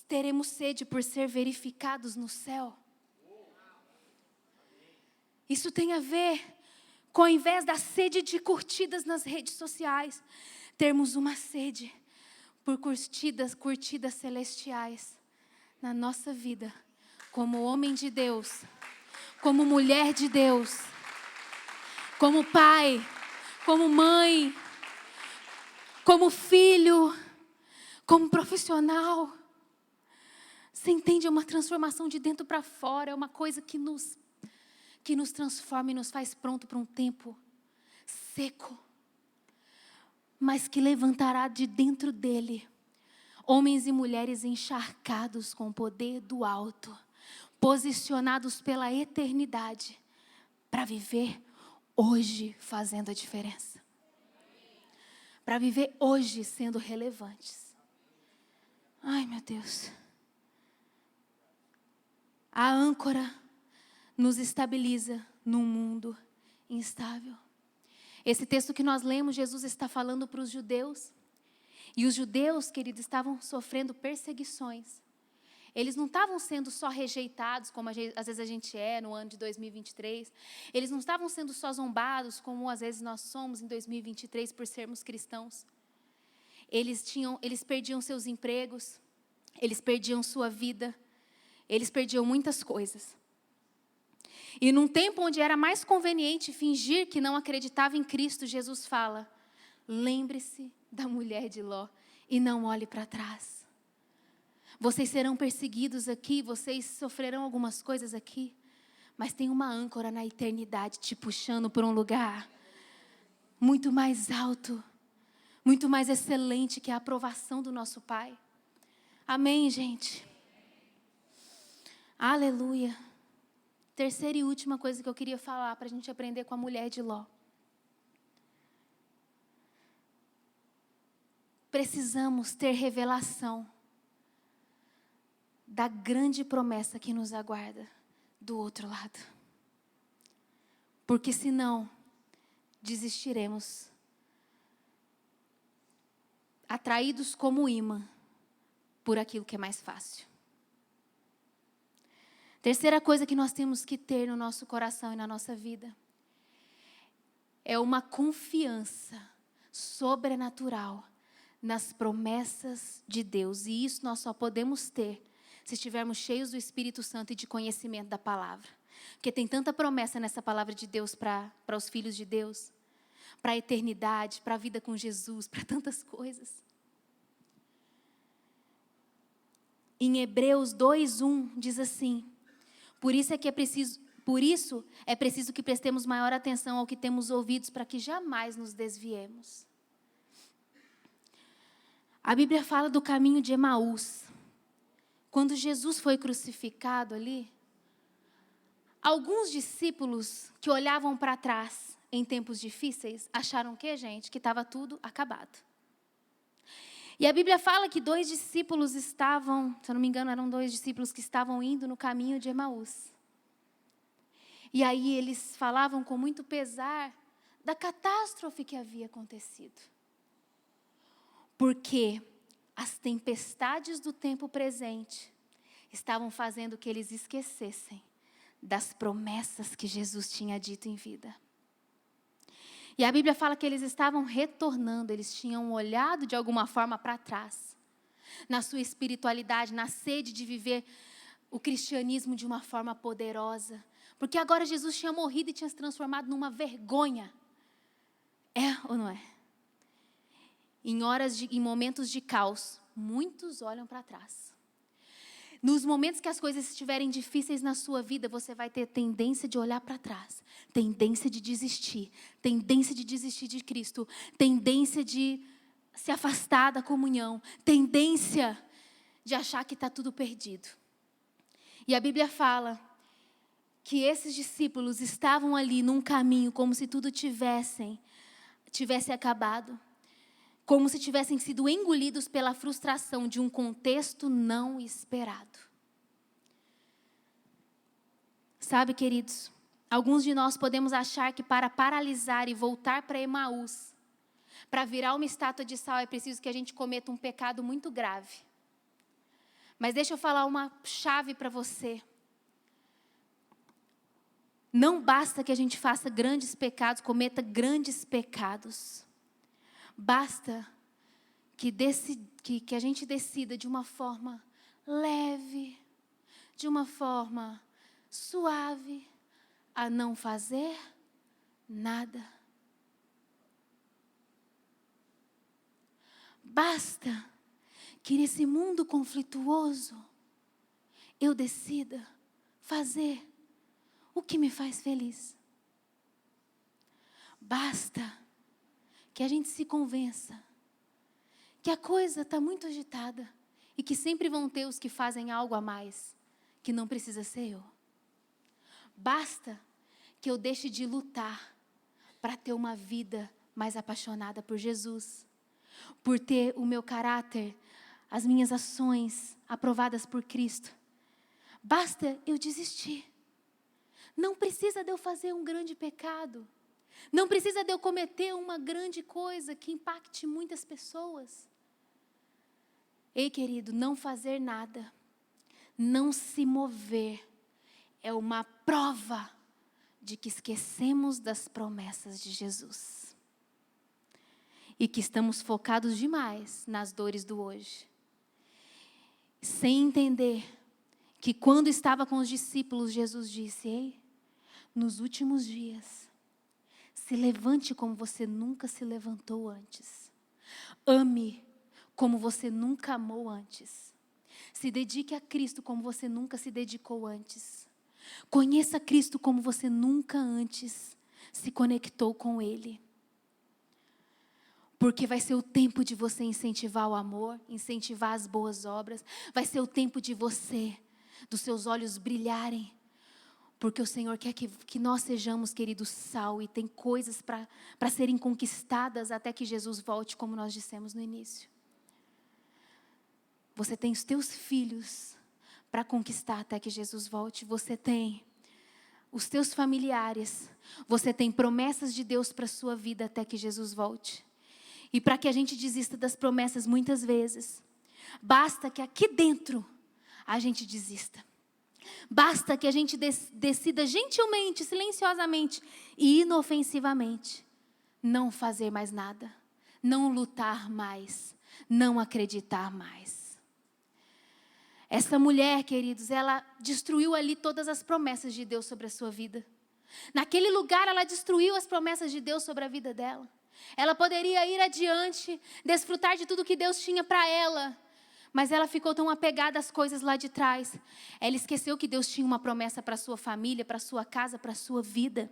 teremos sede por ser verificados no céu. Isso tem a ver Com ao invés da sede de curtidas nas redes sociais, termos uma sede por curtidas celestiais na nossa vida, como homem de Deus, como mulher de Deus, como pai, como mãe, como filho, como profissional. Você entende? É uma transformação de dentro para fora, é uma coisa que nos transforma e nos faz pronto para um tempo seco, mas que levantará de dentro dele homens e mulheres encharcados com o poder do alto, posicionados pela eternidade, para viver hoje fazendo a diferença. Para viver hoje sendo relevantes. Ai, meu Deus. A âncora nos estabiliza num mundo instável. Esse texto que nós lemos, Jesus está falando para os judeus. E os judeus, queridos, estavam sofrendo perseguições. Eles não estavam sendo só rejeitados, como às vezes a gente é no ano de 2023. Eles não estavam sendo só zombados, como às vezes nós somos em 2023 por sermos cristãos. Eles perdiam seus empregos, eles perdiam sua vida, eles perdiam muitas coisas. E num tempo onde era mais conveniente fingir que não acreditava em Cristo, Jesus fala: lembre-se da mulher de Ló e não olhe para trás. Vocês serão perseguidos aqui, vocês sofrerão algumas coisas aqui, mas tem uma âncora na eternidade te puxando por um lugar muito mais alto, muito mais excelente que a aprovação do nosso Pai. Amém, gente? Aleluia. Terceira e última coisa que eu queria falar para a gente aprender com a mulher de Ló. Precisamos ter revelação da grande promessa que nos aguarda do outro lado. Porque senão, desistiremos, atraídos como imã por aquilo que é mais fácil. Terceira coisa que nós temos que ter no nosso coração e na nossa vida é uma confiança sobrenatural nas promessas de Deus. E isso nós só podemos ter se estivermos cheios do Espírito Santo e de conhecimento da palavra. Porque tem tanta promessa nessa palavra de Deus para os filhos de Deus, para a eternidade, para a vida com Jesus, para tantas coisas. Em Hebreus 2:1 diz assim: Por isso é preciso que prestemos maior atenção ao que temos ouvidos, para que jamais nos desviemos. A Bíblia fala do caminho de Emaús. Quando Jesus foi crucificado ali, alguns discípulos que olhavam para trás em tempos difíceis, acharam que, gente, que estava tudo acabado. E a Bíblia fala que 2 discípulos estavam, se eu não me engano, eram 2 discípulos que estavam indo no caminho de Emaús. E aí eles falavam com muito pesar da catástrofe que havia acontecido. Porque as tempestades do tempo presente estavam fazendo que eles esquecessem das promessas que Jesus tinha dito em vida. E a Bíblia fala que eles estavam retornando, eles tinham olhado de alguma forma para trás, na sua espiritualidade, na sede de viver o cristianismo de uma forma poderosa. Porque agora Jesus tinha morrido e tinha se transformado numa vergonha. É ou não é? Em momentos de caos, muitos olham para trás. Nos momentos que as coisas estiverem difíceis na sua vida, você vai ter tendência de olhar para trás, tendência de desistir de Cristo, tendência de se afastar da comunhão, tendência de achar que está tudo perdido. E a Bíblia fala que esses discípulos estavam ali num caminho como se tudo tivesse acabado, como se tivessem sido engolidos pela frustração de um contexto não esperado. Sabe, queridos, alguns de nós podemos achar que para paralisar e voltar para Emaús, para virar uma estátua de sal, é preciso que a gente cometa um pecado muito grave. Mas deixa eu falar uma chave para você. Não basta que a gente faça grandes pecados, cometa grandes pecados. Basta que a gente decida de uma forma leve, de uma forma suave, a não fazer nada. Basta que nesse mundo conflituoso eu decida fazer o que me faz feliz. Basta que a gente se convença que a coisa está muito agitada e que sempre vão ter os que fazem algo a mais, que não precisa ser eu. Basta que eu deixe de lutar para ter uma vida mais apaixonada por Jesus, por ter o meu caráter, as minhas ações aprovadas por Cristo. Basta eu desistir. Não precisa de eu fazer um grande pecado. Não precisa de eu cometer uma grande coisa que impacte muitas pessoas. Ei, querido, não fazer nada, não se mover, é uma prova de que esquecemos das promessas de Jesus. E que estamos focados demais nas dores do hoje. Sem entender que quando estava com os discípulos, Jesus disse: ei, nos últimos dias, se levante como você nunca se levantou antes. Ame como você nunca amou antes. Se dedique a Cristo como você nunca se dedicou antes. Conheça Cristo como você nunca antes se conectou com Ele. Porque vai ser o tempo de você incentivar o amor, incentivar as boas obras. Vai ser o tempo de você, dos seus olhos brilharem. Porque o Senhor quer que nós sejamos, querido, sal. E tem coisas para serem conquistadas até que Jesus volte, como nós dissemos no início. Você tem os teus filhos para conquistar até que Jesus volte. Você tem os teus familiares. Você tem promessas de Deus para a sua vida até que Jesus volte. E para que a gente desista das promessas muitas vezes, basta que aqui dentro a gente desista. Basta que a gente decida gentilmente, silenciosamente e inofensivamente não fazer mais nada, não lutar mais, não acreditar mais. Essa mulher, queridos, ela destruiu ali todas as promessas de Deus sobre a sua vida. Naquele lugar ela destruiu as promessas de Deus sobre a vida dela. Ela poderia ir adiante, desfrutar de tudo que Deus tinha para ela. Mas ela ficou tão apegada às coisas lá de trás. Ela esqueceu que Deus tinha uma promessa para a sua família, para a sua casa, para a sua vida.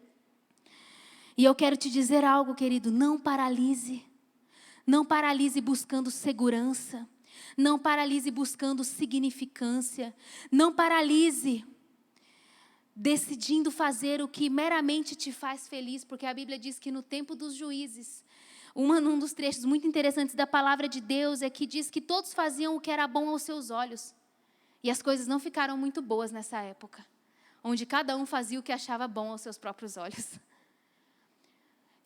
E eu quero te dizer algo, querido, não paralise. Não paralise buscando segurança. Não paralise buscando significância. Não paralise decidindo fazer o que meramente te faz feliz, porque a Bíblia diz que no tempo dos juízes, um dos trechos muito interessantes da palavra de Deus é que diz que todos faziam o que era bom aos seus olhos. E as coisas não ficaram muito boas nessa época, onde cada um fazia o que achava bom aos seus próprios olhos.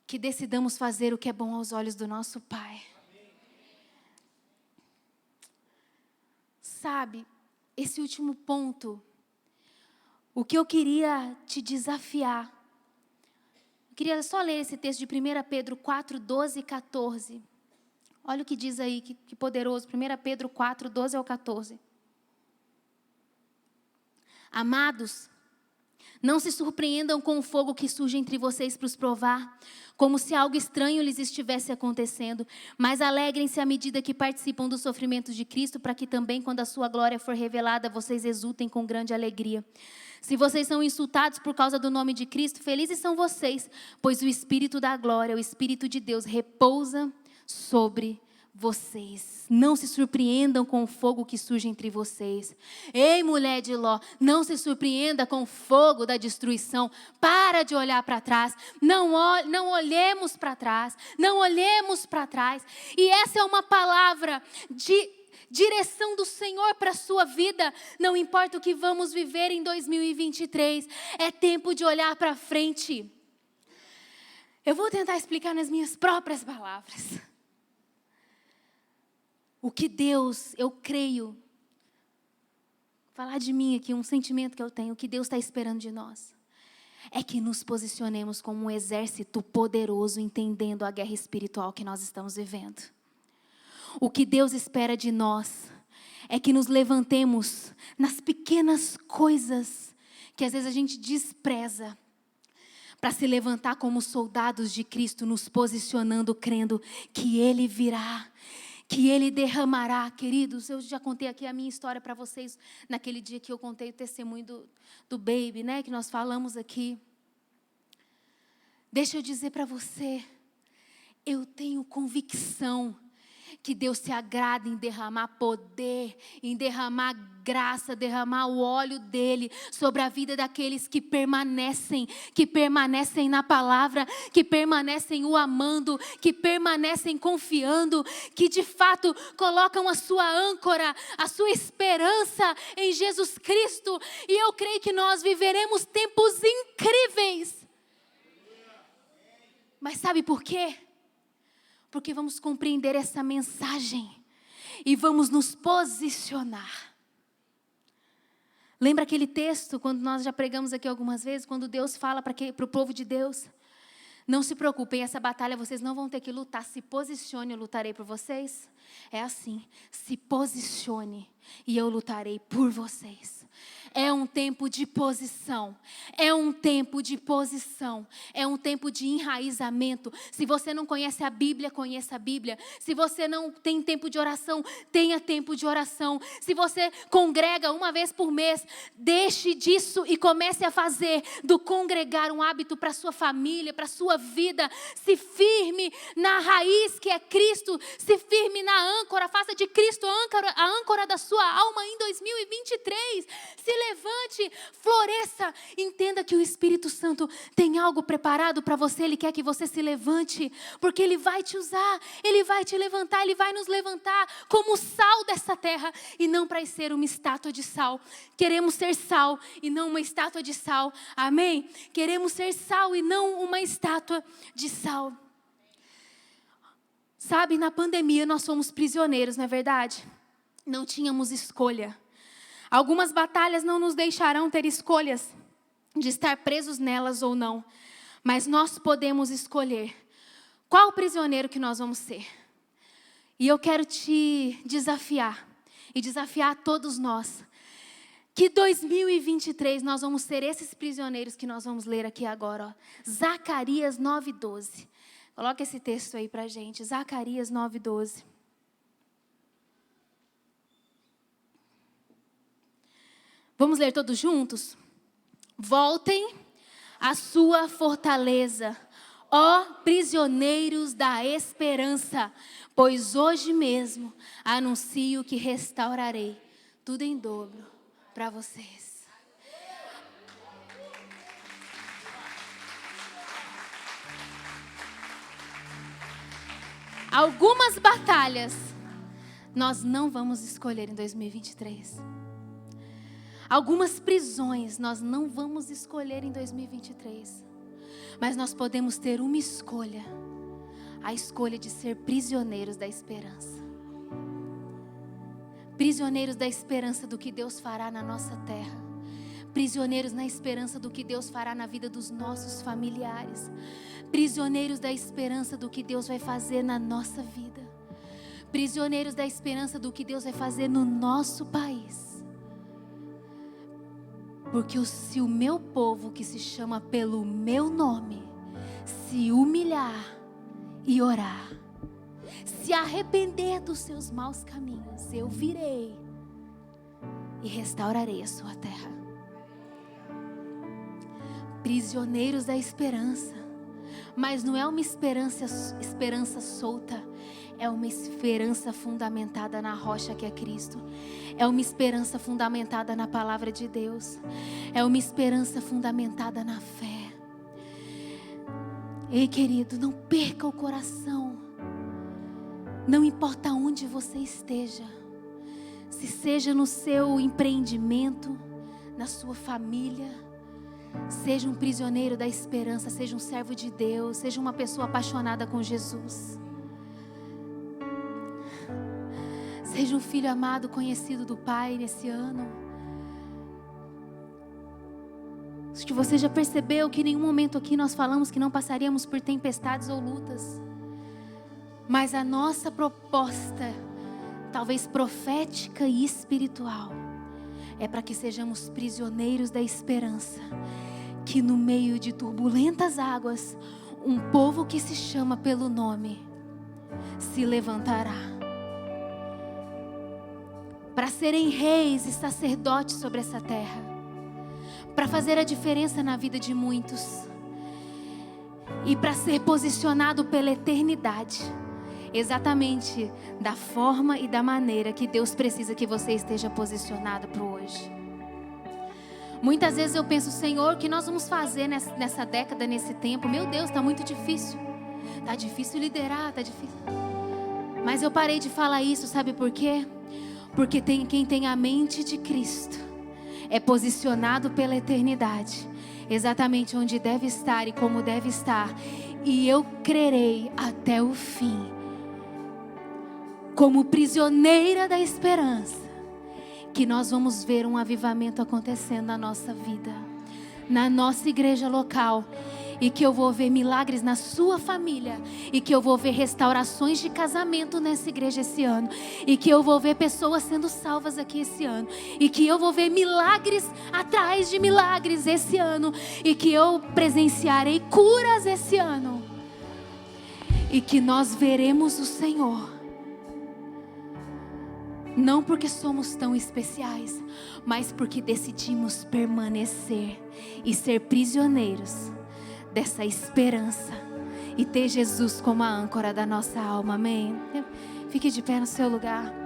Que decidamos fazer o que é bom aos olhos do nosso Pai. Sabe, esse último ponto, o que eu queria te desafiar, eu queria só ler esse texto de 1 Pedro 4, 12 e 14. Olha o que diz aí, que poderoso, 1 Pedro 4, 12 ao 14. Amados, não se surpreendam com o fogo que surge entre vocês para os provar, como se algo estranho lhes estivesse acontecendo, mas alegrem-se à medida que participam dos sofrimentos de Cristo, para que também, quando a sua glória for revelada, vocês exultem com grande alegria. Se vocês são insultados por causa do nome de Cristo, felizes são vocês, pois o Espírito da glória, o Espírito de Deus, repousa sobre vocês. Não se surpreendam com o fogo que surge entre vocês. Ei, mulher de Ló, não se surpreenda com o fogo da destruição. Para de olhar para trás. Não olhemos para trás. Não olhemos para trás. E essa é uma palavra de direção do Senhor para a sua vida. Não importa o que vamos viver em 2023. É tempo de olhar para frente. Eu vou tentar explicar nas minhas próprias palavras. O que Deus, eu creio, falar de mim aqui, um sentimento que eu tenho, o que Deus está esperando de nós, é que nos posicionemos como um exército poderoso, entendendo a guerra espiritual que nós estamos vivendo. O que Deus espera de nós é que nos levantemos nas pequenas coisas que às vezes a gente despreza, para se levantar como soldados de Cristo, nos posicionando, crendo que Ele virá, que Ele derramará. Queridos, eu já contei aqui a minha história para vocês, naquele dia que eu contei o testemunho do baby, né, que nós falamos aqui. Deixa eu dizer para você, eu tenho convicção que Deus se agrada em derramar poder, em derramar graça, derramar o óleo dele sobre a vida daqueles que permanecem na palavra, que permanecem o amando, que permanecem confiando, que de fato colocam a sua âncora, a sua esperança em Jesus Cristo. E eu creio que nós viveremos tempos incríveis. Mas sabe por quê? Porque vamos compreender essa mensagem e vamos nos posicionar. Lembra aquele texto, quando nós já pregamos aqui algumas vezes, quando Deus fala para o povo de Deus: não se preocupem, essa batalha vocês não vão ter que lutar, se posicione, eu lutarei por vocês. É assim, se posicione e eu lutarei por vocês. É um tempo de posição, é um tempo de posição, é um tempo de enraizamento. Se você não conhece a Bíblia, conheça a Bíblia. Se você não tem tempo de oração, tenha tempo de oração. Se você congrega uma vez por mês, deixe disso e comece a fazer do congregar um hábito para a sua família, para a sua vida. Se firme na raiz que é Cristo, se firme na âncora, faça de Cristo a âncora da sua alma em 2023. Se levante, floresça, entenda que o Espírito Santo tem algo preparado para você. Ele quer que você se levante, porque Ele vai te usar, Ele vai te levantar, Ele vai nos levantar como sal dessa terra, e não para ser uma estátua de sal. Queremos ser sal e não uma estátua de sal, amém? Queremos ser sal e não uma estátua de sal. Sabe, na pandemia nós fomos prisioneiros, não é verdade? Não tínhamos escolha. Algumas batalhas não nos deixarão ter escolhas de estar presos nelas ou não. Mas nós podemos escolher qual prisioneiro que nós vamos ser. E eu quero te desafiar, e desafiar a todos nós, que 2023 nós vamos ser esses prisioneiros que nós vamos ler aqui agora. Ó. Zacarias 9:12. Coloca esse texto aí pra gente. Zacarias 9:12. Vamos ler todos juntos? Voltem à sua fortaleza, ó prisioneiros da esperança, pois hoje mesmo anuncio que restaurarei tudo em dobro para vocês. Algumas batalhas nós não vamos escolher em 2023. Algumas prisões nós não vamos escolher em 2023. Mas nós podemos ter uma escolha. A escolha de ser prisioneiros da esperança. Prisioneiros da esperança do que Deus fará na nossa terra. Prisioneiros na esperança do que Deus fará na vida dos nossos familiares. Prisioneiros da esperança do que Deus vai fazer na nossa vida. Prisioneiros da esperança do que Deus vai fazer no nosso país. Porque se o meu povo, que se chama pelo meu nome, se humilhar e orar, se arrepender dos seus maus caminhos, eu virei e restaurarei a sua terra. Prisioneiros da esperança, mas não é uma esperança solta. É uma esperança fundamentada na rocha que é Cristo. É uma esperança fundamentada na palavra de Deus. É uma esperança fundamentada na fé. Ei, querido, não perca o coração. Não importa onde você esteja. Se seja no seu empreendimento, na sua família. Seja um prisioneiro da esperança, seja um servo de Deus, seja uma pessoa apaixonada com Jesus. Seja um filho amado, conhecido do Pai nesse ano. Acho que você já percebeu que em nenhum momento aqui nós falamos que não passaríamos por tempestades ou lutas. Mas a nossa proposta, talvez profética e espiritual, é para que sejamos prisioneiros da esperança. Que no meio de turbulentas águas, um povo que se chama pelo nome se levantará. Para serem reis e sacerdotes sobre essa terra. Para fazer a diferença na vida de muitos. E para ser posicionado pela eternidade. Exatamente da forma e da maneira que Deus precisa que você esteja posicionado para hoje. Muitas vezes eu penso, Senhor, o que nós vamos fazer nessa década, nesse tempo? Meu Deus, está muito difícil. Está difícil liderar, está difícil. Mas eu parei de falar isso, sabe por quê? Porque quem tem a mente de Cristo é posicionado pela eternidade, exatamente onde deve estar e como deve estar. E eu crerei até o fim, como prisioneira da esperança, que nós vamos ver um avivamento acontecendo na nossa vida, na nossa igreja local, e que eu vou ver milagres na sua família, e que eu vou ver restaurações de casamento nessa igreja esse ano, e que eu vou ver pessoas sendo salvas aqui esse ano, e que eu vou ver milagres atrás de milagres esse ano, e que eu presenciarei curas esse ano, e que nós veremos o Senhor. Não porque somos tão especiais, mas porque decidimos permanecer e ser prisioneiros dessa esperança e ter Jesus como a âncora da nossa alma, amém? Fique de pé no seu lugar.